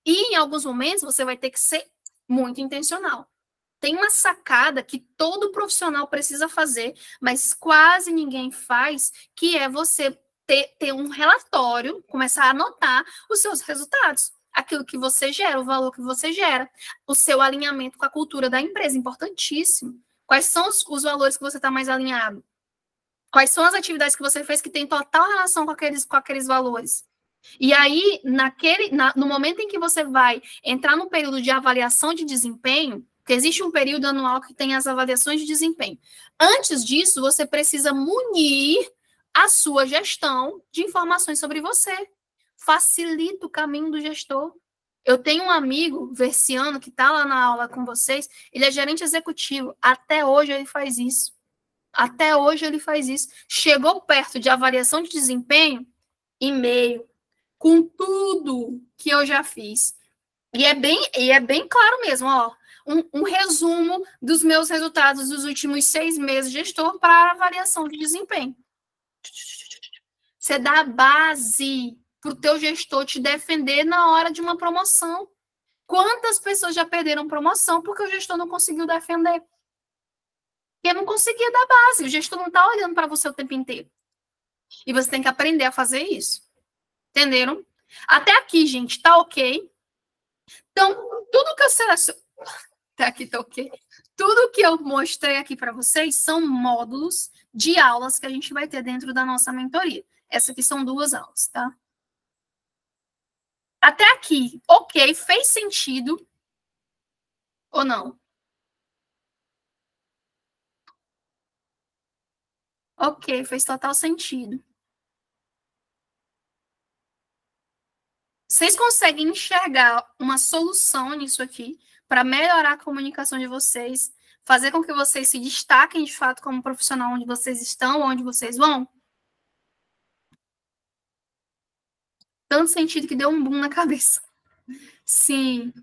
E em alguns momentos você vai ter que ser muito intencional. Tem uma sacada que todo profissional precisa fazer, mas quase ninguém faz, que é você ter um relatório, começar a anotar os seus resultados, aquilo que você gera, o valor que você gera, o seu alinhamento com a cultura da empresa, importantíssimo. Quais são os valores que você está mais alinhado? Quais são as atividades que você fez que tem total relação com aqueles valores? E aí, no momento em que você vai entrar no período de avaliação de desempenho, porque existe um período anual que tem as avaliações de desempenho. Antes disso, você precisa munir a sua gestão de informações sobre você. Facilita o caminho do gestor. Eu tenho um amigo, Versiano, que está lá na aula com vocês, ele é gerente executivo. Até hoje ele faz isso. Até hoje ele faz isso. Chegou perto de avaliação de desempenho, e-mail, com tudo que eu já fiz. E é bem claro mesmo, ó. Um resumo dos meus resultados dos últimos 6 meses, gestor, para avaliação de desempenho. Você dá a base para o teu gestor te defender na hora de uma promoção. Quantas pessoas já perderam promoção porque o gestor não conseguiu defender? Porque não conseguia dar base. O gestor não está olhando para você o tempo inteiro. E você tem que aprender a fazer isso. Entenderam? Até aqui, gente, tá ok? Então, tudo que eu seleciono... Até aqui tá ok? Tudo que eu mostrei aqui para vocês são módulos de aulas que a gente vai ter dentro da nossa mentoria. Essas aqui são 2 aulas, tá? Até aqui, ok, fez sentido ou não? Ok, fez total sentido. Vocês conseguem enxergar uma solução nisso aqui para melhorar a comunicação de vocês, fazer com que vocês se destaquem de fato como profissional onde vocês estão, onde vocês vão? Tanto sentido que deu um boom na cabeça. Sim.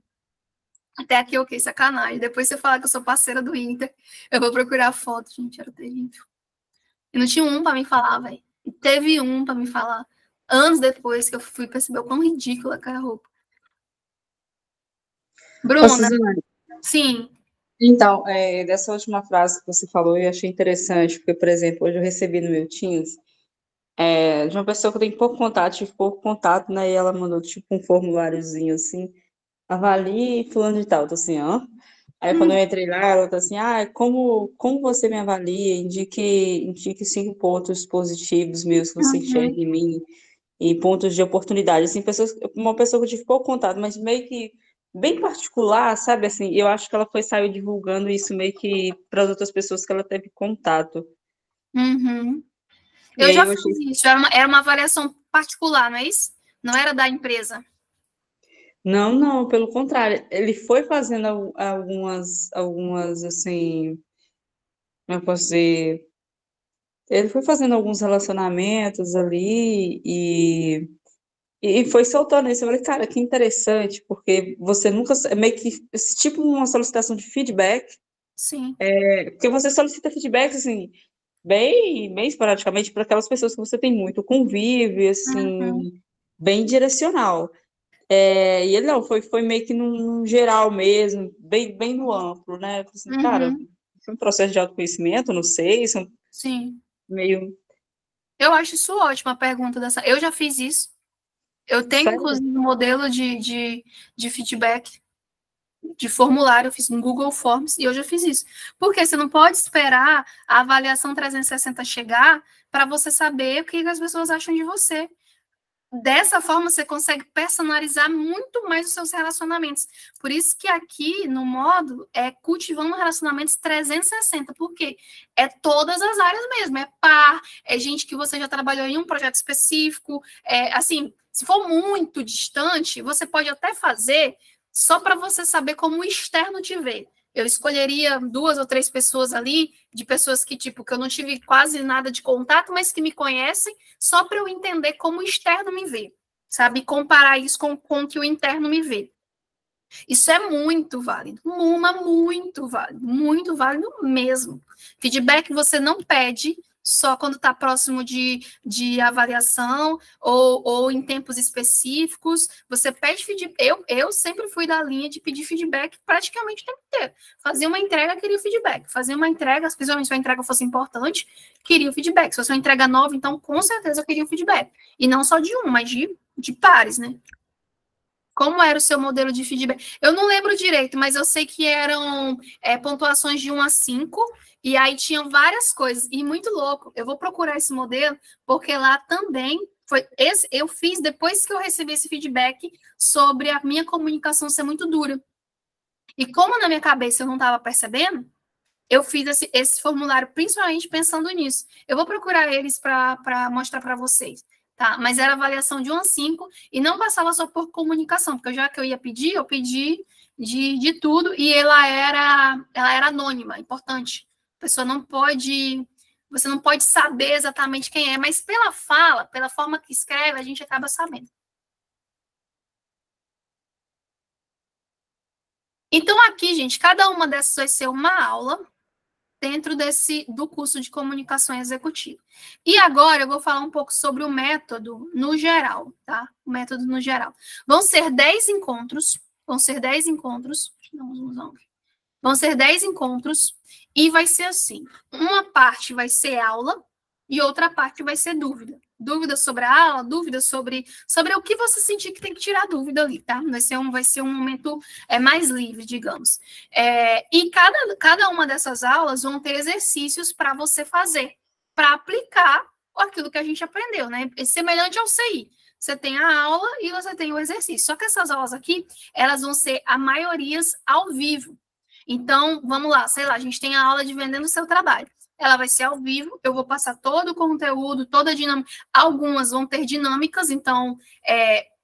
Até aqui, ok, sacanagem. Depois você falar que eu sou parceira do Inter, eu vou procurar a foto, gente, era terrível. E não tinha um para me falar, velho. E teve um para me falar. Anos depois que eu fui perceber o quão ridícula que era a roupa. Bruna, Suzane, sim. então, dessa última frase que você falou, eu achei interessante, porque, por exemplo, hoje eu recebi no meu Teams de uma pessoa que eu tenho tive pouco contato, né, e ela mandou, tipo, um formuláriozinho, assim, avalie fulano de tal, eu tô assim, hã? Aí, quando eu entrei lá, ela tá assim, como você me avalia? Indique 5 pontos positivos meus que você enxerga em mim, e pontos de oportunidade, assim, uma pessoa que eu tive pouco contato, mas meio que bem particular, sabe, assim, eu acho que ela saiu divulgando isso meio que para as outras pessoas que ela teve contato. Uhum. E Eu aí já eu fiz achei... isso, era uma avaliação particular, não é isso? Não era da empresa. Não, pelo contrário, ele foi fazendo algumas, assim, como eu posso dizer, ele foi fazendo alguns relacionamentos ali e foi soltando isso. Eu falei, cara, que interessante, porque você nunca, é meio que, tipo uma solicitação de feedback, Sim. porque você solicita feedback, assim, bem esporadicamente para aquelas pessoas que você tem muito convívio, assim, bem direcional. E ele não, foi meio que num geral mesmo, bem no amplo, né? Eu falei assim, cara, foi um processo de autoconhecimento, não sei, isso é Sim. meio... Eu acho isso ótima a pergunta dessa. Eu já fiz isso. Eu tenho, Sério? inclusive, um modelo de feedback, de formulário, eu fiz no Google Forms e eu já fiz isso. Porque você não pode esperar a avaliação 360 chegar para você saber o que as pessoas acham de você. Dessa forma, você consegue personalizar muito mais os seus relacionamentos. Por isso que aqui no módulo é cultivando relacionamentos 360. Por quê? É todas as áreas mesmo. É par, é gente que você já trabalhou em um projeto específico. Assim, se for muito distante, você pode até fazer só para você saber como o externo te vê. Eu escolheria 2 ou 3 pessoas ali, de pessoas que, tipo, que eu não tive quase nada de contato, mas que me conhecem, só para eu entender como o externo me vê, sabe? Comparar isso com o que o interno me vê. Isso é muito válido, muito válido mesmo. Feedback você não pede só quando está próximo de avaliação ou em tempos específicos. Você pede feedback. Eu sempre fui da linha de pedir feedback praticamente o tempo inteiro. Fazia uma entrega, queria o feedback. Fazia uma entrega, principalmente se a entrega fosse importante, queria o feedback. Se fosse uma entrega nova, então com certeza eu queria o feedback. E não só de um, mas de pares, né? Como era o seu modelo de feedback? Eu não lembro direito, mas eu sei que eram pontuações de 1 a 5, e aí tinham várias coisas. E muito louco, eu vou procurar esse modelo, porque lá também Eu fiz depois que eu recebi esse feedback sobre a minha comunicação ser muito dura. E como na minha cabeça eu não estava percebendo, eu fiz esse formulário principalmente pensando nisso. Eu vou procurar eles para mostrar para vocês, tá? Mas era avaliação de 1 a 5 e não passava só por comunicação, porque já que eu ia pedir, eu pedi de tudo e ela era anônima, importante. A pessoa não pode... Você não pode saber exatamente quem é, mas pela fala, pela forma que escreve, a gente acaba sabendo. Então, aqui, gente, cada uma dessas vai ser uma aula dentro do curso de comunicação executiva. E agora eu vou falar um pouco sobre o método no geral, tá? O método no geral. Vão ser 10 encontros, Vão ser 10 encontros e vai ser assim. Uma parte vai ser aula e outra parte vai ser dúvida. Dúvida sobre a aula, dúvida sobre o que você sentir que tem que tirar dúvida ali, tá? Vai ser um momento mais livre, digamos. E cada uma dessas aulas vão ter exercícios para você fazer, para aplicar aquilo que a gente aprendeu, né? É semelhante ao CI. Você tem a aula e você tem o exercício. Só que essas aulas aqui, elas vão ser, a maioria, ao vivo. Então, vamos lá, sei lá, a gente tem a aula de vendendo o seu trabalho. Ela vai ser ao vivo, eu vou passar todo o conteúdo, toda a dinâmica. Algumas vão ter dinâmicas, então,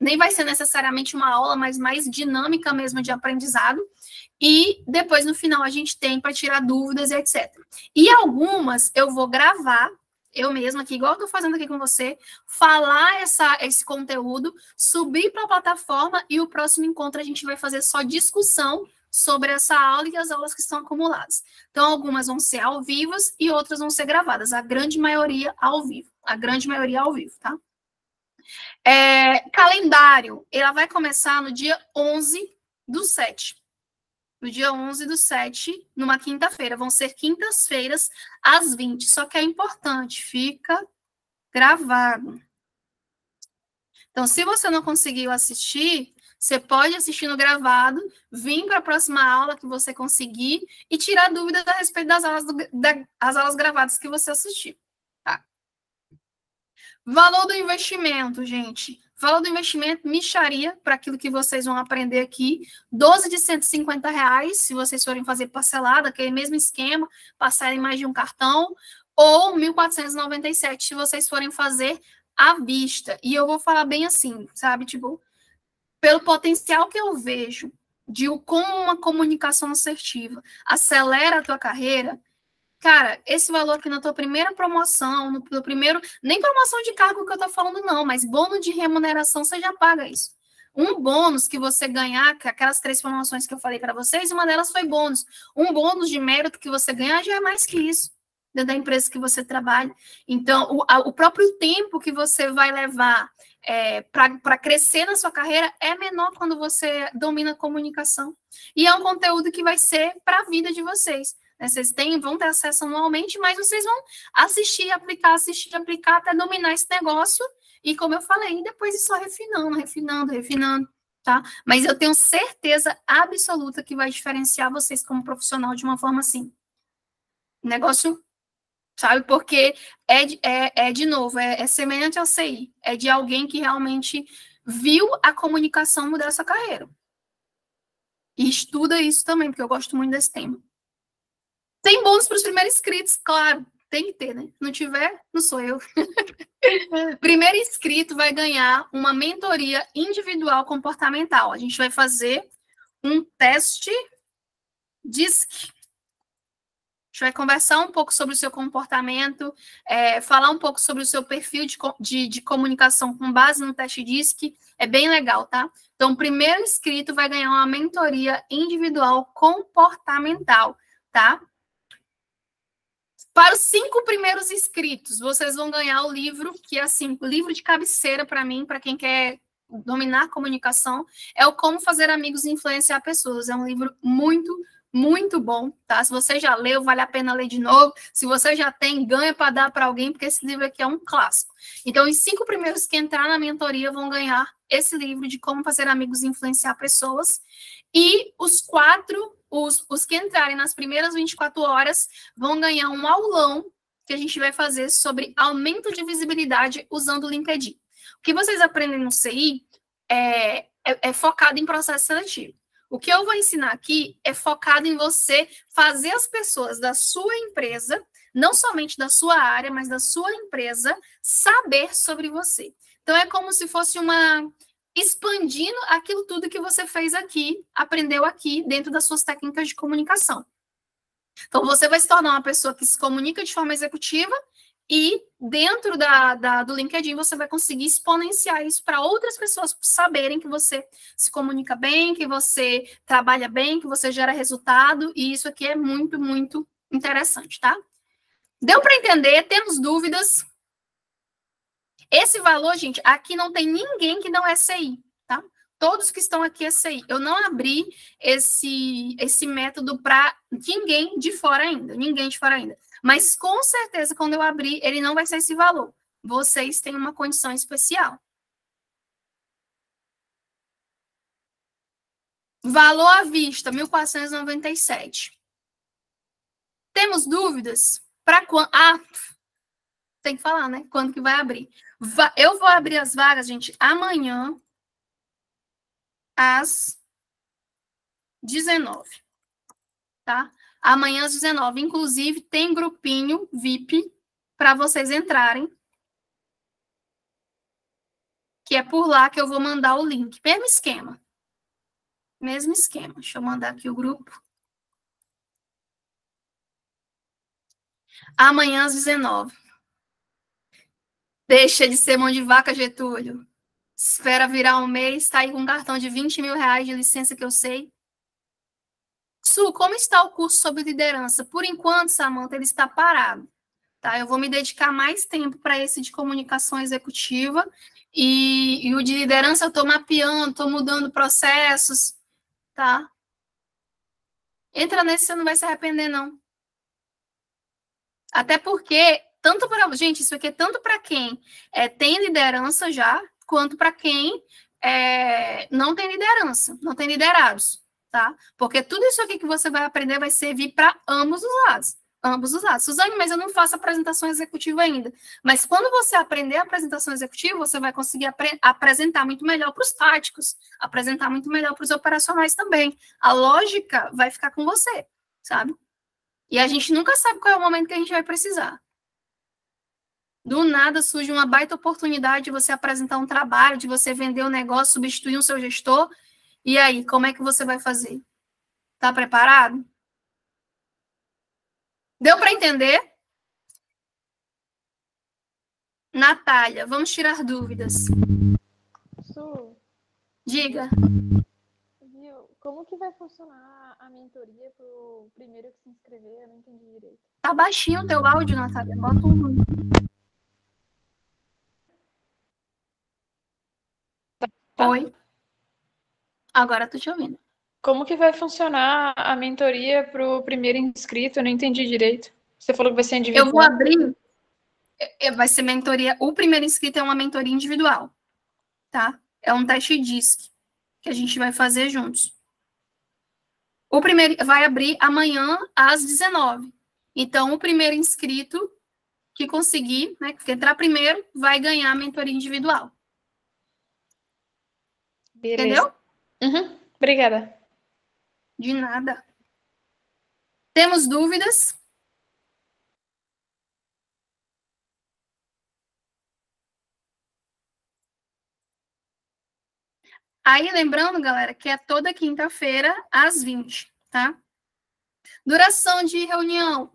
nem vai ser necessariamente uma aula, mas mais dinâmica mesmo de aprendizado. E depois, no final, a gente tem para tirar dúvidas e etc. E algumas eu vou gravar, eu mesma aqui, igual eu estou fazendo aqui com você, falar esse conteúdo, subir para a plataforma e o próximo encontro a gente vai fazer só discussão sobre essa aula e as aulas que estão acumuladas. Então, algumas vão ser ao vivo e outras vão ser gravadas. A grande maioria ao vivo. Tá? Calendário. Ela vai começar no dia 11/7. No dia 11/7, numa quinta-feira. Vão ser quintas-feiras, às 20. Só que é importante, fica gravado. Então, se você não conseguiu assistir, você pode assistir no gravado, vir para a próxima aula que você conseguir e tirar dúvidas a respeito das aulas gravadas que você assistir. Tá? Valor do investimento, gente. Valor do investimento, mixaria, para aquilo que vocês vão aprender aqui, 12 de R$150, se vocês forem fazer parcelada, aquele mesmo esquema, passar em mais de um cartão, ou 1.497, se vocês forem fazer à vista. E eu vou falar bem assim, sabe, tipo, pelo potencial que eu vejo de como uma comunicação assertiva acelera a tua carreira, cara, esse valor aqui na tua primeira promoção, no primeiro, nem promoção de cargo que eu tô falando não, mas bônus de remuneração, você já paga isso. Um bônus que você ganhar, que aquelas 3 promoções que eu falei para vocês, uma delas foi bônus. Um bônus de mérito que você ganhar já é mais que isso, dentro da empresa que você trabalha. Então, o próprio tempo que você vai levar para crescer na sua carreira é menor quando você domina a comunicação. E é um conteúdo que vai ser para a vida de vocês. Né? Vocês vão ter acesso anualmente, mas vocês vão assistir, aplicar, até dominar esse negócio. E como eu falei, depois ir só refinando, tá? Mas eu tenho certeza absoluta que vai diferenciar vocês como profissional de uma forma assim. Negócio... Sabe? Porque de novo, é semelhante ao CI. É de alguém que realmente viu a comunicação mudar essa carreira. E estuda isso também, porque eu gosto muito desse tema. Tem bônus para os primeiros inscritos, claro. Tem que ter, né? Se não tiver, não sou eu. Primeiro inscrito vai ganhar uma mentoria individual comportamental. A gente vai fazer um teste DISC. A gente vai conversar um pouco sobre o seu comportamento, falar um pouco sobre o seu perfil de comunicação com base no teste DISC. É bem legal, tá? Então, o primeiro inscrito vai ganhar uma mentoria individual comportamental, tá? Para os 5 primeiros inscritos, vocês vão ganhar o livro, que é assim, o livro de cabeceira para mim, para quem quer dominar a comunicação, é o Como Fazer Amigos e Influenciar Pessoas. É um livro muito bom, tá? Se você já leu, vale a pena ler de novo. Se você já tem, ganha para dar para alguém, porque esse livro aqui é um clássico. Então, os 5 primeiros que entrar na mentoria vão ganhar esse livro de Como Fazer Amigos e Influenciar Pessoas. E os 4, os que entrarem nas primeiras 24 horas, vão ganhar um aulão que a gente vai fazer sobre aumento de visibilidade usando o LinkedIn. O que vocês aprendem no CI é focado em processo seletivo. O que eu vou ensinar aqui é focado em você fazer as pessoas da sua empresa, não somente da sua área, mas da sua empresa, saber sobre você. Então, é como se fosse expandindo aquilo tudo que você fez aqui, aprendeu aqui, dentro das suas técnicas de comunicação. Então, você vai se tornar uma pessoa que se comunica de forma executiva e dentro do LinkedIn você vai conseguir exponenciar isso para outras pessoas saberem que você se comunica bem, que você trabalha bem, que você gera resultado, e isso aqui é muito, muito interessante, tá? Deu para entender? Temos dúvidas? Esse valor, gente, aqui não tem ninguém que não é CI, tá? Todos que estão aqui é CI. Eu não abri esse método para ninguém de fora ainda, Mas, com certeza, quando eu abrir, ele não vai ser esse valor. Vocês têm uma condição especial. Valor à vista, 1.497. Temos dúvidas? Para quando? Tem que falar, né? Quando que vai abrir? Eu vou abrir as vagas, gente, amanhã, às 19. Tá? Amanhã às 19. Inclusive, tem grupinho VIP para vocês entrarem. Que é por lá que eu vou mandar o link. Mesmo esquema. Mesmo esquema. Deixa eu mandar aqui o grupo. Amanhã às 19. Deixa de ser mão de vaca, Getúlio. Espera virar um mês, tá aí com um cartão de 20 mil reais de licença que eu sei. Su, como está o curso sobre liderança? Por enquanto, Samanta, ele está parado. Tá? Eu vou me dedicar mais tempo para esse de comunicação executiva e o de liderança eu estou mapeando, estou mudando processos, tá? Entra nesse, você não vai se arrepender, não. Até porque, tanto para... Gente, isso aqui é tanto para quem tem liderança já, quanto para quem não tem liderança, não tem liderados, tá? Porque tudo isso aqui que você vai aprender vai servir para ambos os lados. Ambos os lados. Suzane, mas eu não faço apresentação executiva ainda. Mas quando você aprender a apresentação executiva, você vai conseguir apresentar muito melhor para os táticos, apresentar muito melhor para os operacionais também. A lógica vai ficar com você, sabe? E a gente nunca sabe qual é o momento que a gente vai precisar. Do nada surge uma baita oportunidade de você apresentar um trabalho, de você vender um negócio, substituir o seu gestor. E aí, como é que você vai fazer? Tá preparado? Deu para entender? Natália, vamos tirar dúvidas. Su, Diga. viu? Como que vai funcionar a mentoria para o primeiro que se inscrever? Eu não entendi direito. Tá baixinho o teu áudio, Natália. Bota um... Tá. Oi. Agora tô te ouvindo. Como que vai funcionar a mentoria para o primeiro inscrito? Eu não entendi direito. Você falou que vai ser individual. Eu vou abrir... Vai ser mentoria... O primeiro inscrito é uma mentoria individual, tá? É um teste DISC que a gente vai fazer juntos. O primeiro vai abrir amanhã às 19. Então, o primeiro inscrito que conseguir, né, que entrar primeiro, vai ganhar a mentoria individual. Beleza. Entendeu? Uhum. Obrigada. De nada. Temos dúvidas? Aí, lembrando, galera, que é toda quinta-feira, às 20, tá? Duração de reunião.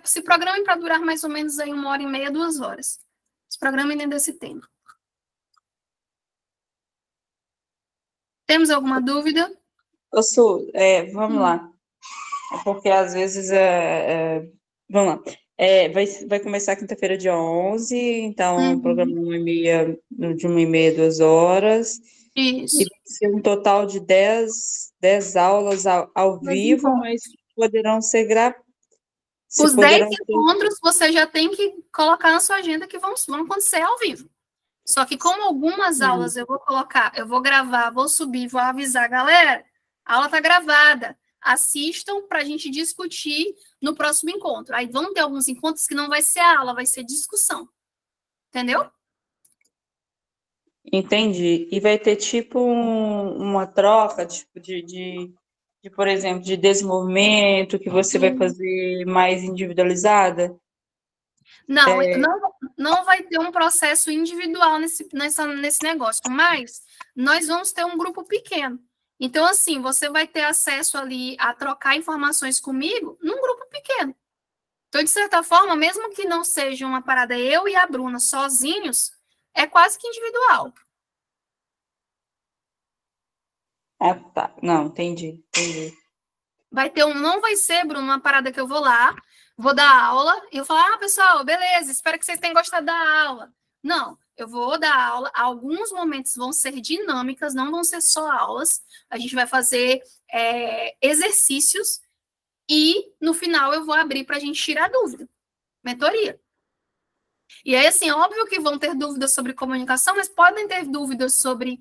Se programem para durar mais ou menos aí 1h30, 2 horas. Se programem dentro desse tempo. Temos alguma dúvida? Ô, Su, vamos lá. Porque às vezes vamos lá. Vai começar quinta-feira, dia 11, então o programa de 1h30, 2 horas. Isso. E vai ser um total de 10 aulas ao vivo, mas poderão ser gravadas. Os 10 encontros você já tem que colocar na sua agenda que vão acontecer ao vivo. Só que como algumas aulas eu vou gravar, vou subir, vou avisar, galera, a aula está gravada. Assistam para a gente discutir no próximo encontro. Aí vão ter alguns encontros que não vai ser aula, vai ser discussão. Entendeu? Entendi. E vai ter tipo uma troca, tipo por exemplo, de desenvolvimento que você vai fazer mais individualizada? Não, não vai ter um processo individual nesse negócio, mas nós vamos ter um grupo pequeno. Então, assim, você vai ter acesso ali a trocar informações comigo num grupo pequeno. Então, de certa forma, mesmo que não seja uma parada eu e a Bruna sozinhos, é quase que individual. Ah, tá. Não, entendi. Não vai ser, Bruno, uma parada que eu vou lá, vou dar aula, e eu falo, pessoal, beleza, espero que vocês tenham gostado da aula. Não, eu vou dar aula, alguns momentos vão ser dinâmicas, não vão ser só aulas, a gente vai fazer exercícios, e no final eu vou abrir para a gente tirar dúvida, mentoria. E aí, assim, óbvio que vão ter dúvidas sobre comunicação, mas podem ter dúvidas sobre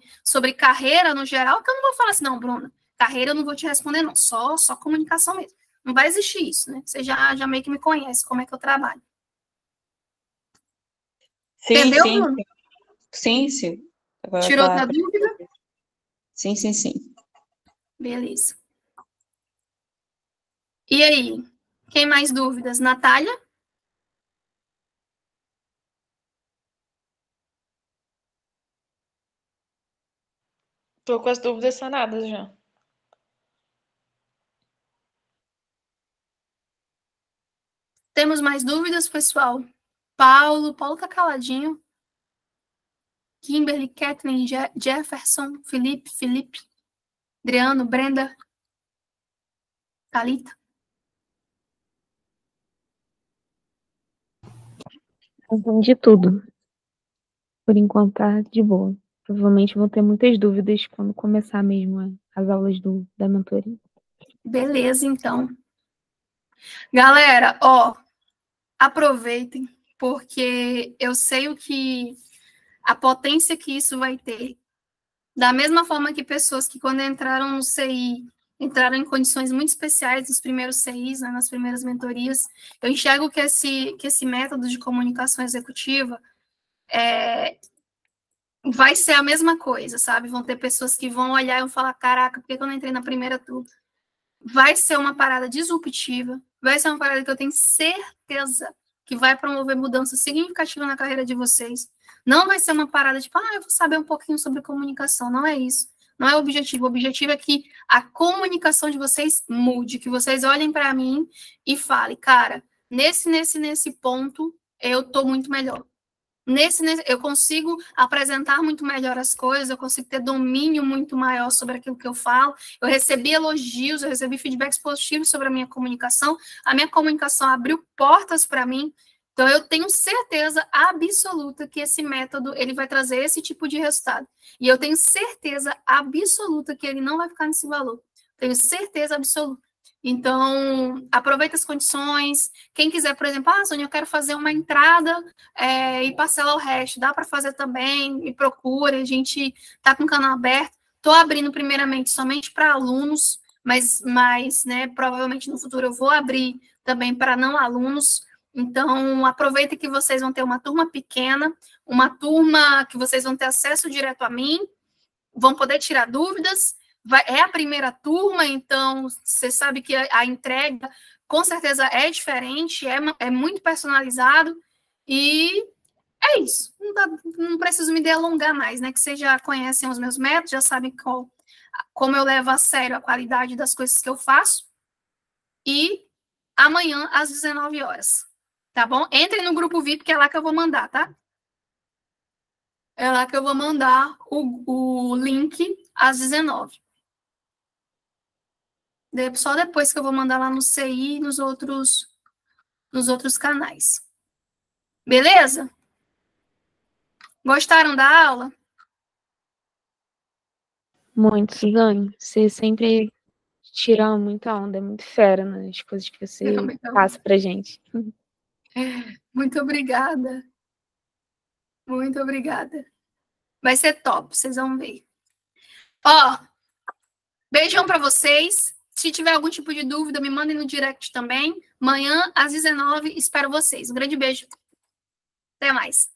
carreira no geral, que eu não vou falar assim, não, Bruna, carreira eu não vou te responder, não, só comunicação mesmo. Não vai existir isso, né? Você já meio que me conhece, como é que eu trabalho. Sim, entendeu, sim. Bruno? Sim. Agora Tirou da dúvida? Sim. Beleza. E aí? Quem mais dúvidas? Natália? Tô com as dúvidas sanadas já. Temos mais dúvidas, pessoal? Paulo tá caladinho. Kimberly, Kathleen, Jefferson, Felipe, Adriano, Brenda, Thalita. Entendi tudo. Por enquanto tá de boa. Provavelmente vão ter muitas dúvidas quando começar mesmo as aulas da mentoria. Beleza, então. Galera, aproveitem, porque eu sei a potência que isso vai ter. Da mesma forma que pessoas que quando entraram no CI, entraram em condições muito especiais nos primeiros CIs, né, nas primeiras mentorias, eu enxergo que esse método de comunicação executiva vai ser a mesma coisa, sabe? Vão ter pessoas que vão olhar e vão falar, caraca, por que eu não entrei na primeira turma? Vai ser uma parada disruptiva, vai ser uma parada que eu tenho certeza que vai promover mudança significativa na carreira de vocês. Não vai ser uma parada tipo, eu vou saber um pouquinho sobre comunicação. Não é isso. Não é o objetivo. O objetivo é que a comunicação de vocês mude, que vocês olhem para mim e falem, cara, nesse ponto, eu tô muito melhor. Eu consigo apresentar muito melhor as coisas, eu consigo ter domínio muito maior sobre aquilo que eu falo, eu recebi elogios, eu recebi feedbacks positivos sobre a minha comunicação abriu portas para mim, então eu tenho certeza absoluta que esse método, ele vai trazer esse tipo de resultado, e eu tenho certeza absoluta que ele não vai ficar nesse valor, tenho certeza absoluta. Então, aproveita as condições. Quem quiser, por exemplo, Sônia, eu quero fazer uma entrada e parcela o resto. Dá para fazer também, me procura. A gente está com o canal aberto. Estou abrindo primeiramente somente para alunos, mas né, provavelmente no futuro eu vou abrir também para não alunos. Então, aproveita que vocês vão ter uma turma pequena, uma turma que vocês vão ter acesso direto a mim, vão poder tirar dúvidas. É a primeira turma, então você sabe que a entrega com certeza é diferente, é muito personalizado, e é isso. Não preciso me delongar mais, né? Que vocês já conhecem os meus métodos, já sabem como eu levo a sério a qualidade das coisas que eu faço. E amanhã, às 19 horas. Tá bom? Entrem no grupo VIP, que é lá que eu vou mandar, tá? É lá que eu vou mandar o link às 19. Só depois que eu vou mandar lá no CI e nos outros canais. Beleza? Gostaram da aula? Muito, Suzane. Você sempre tira muita onda, é muito fera nas coisas que você passa pra gente. Muito obrigada. Muito obrigada. Vai ser top, vocês vão ver. Beijão para vocês. Se tiver algum tipo de dúvida, me mandem no direct também. Amanhã, às 19, espero vocês. Um grande beijo. Até mais.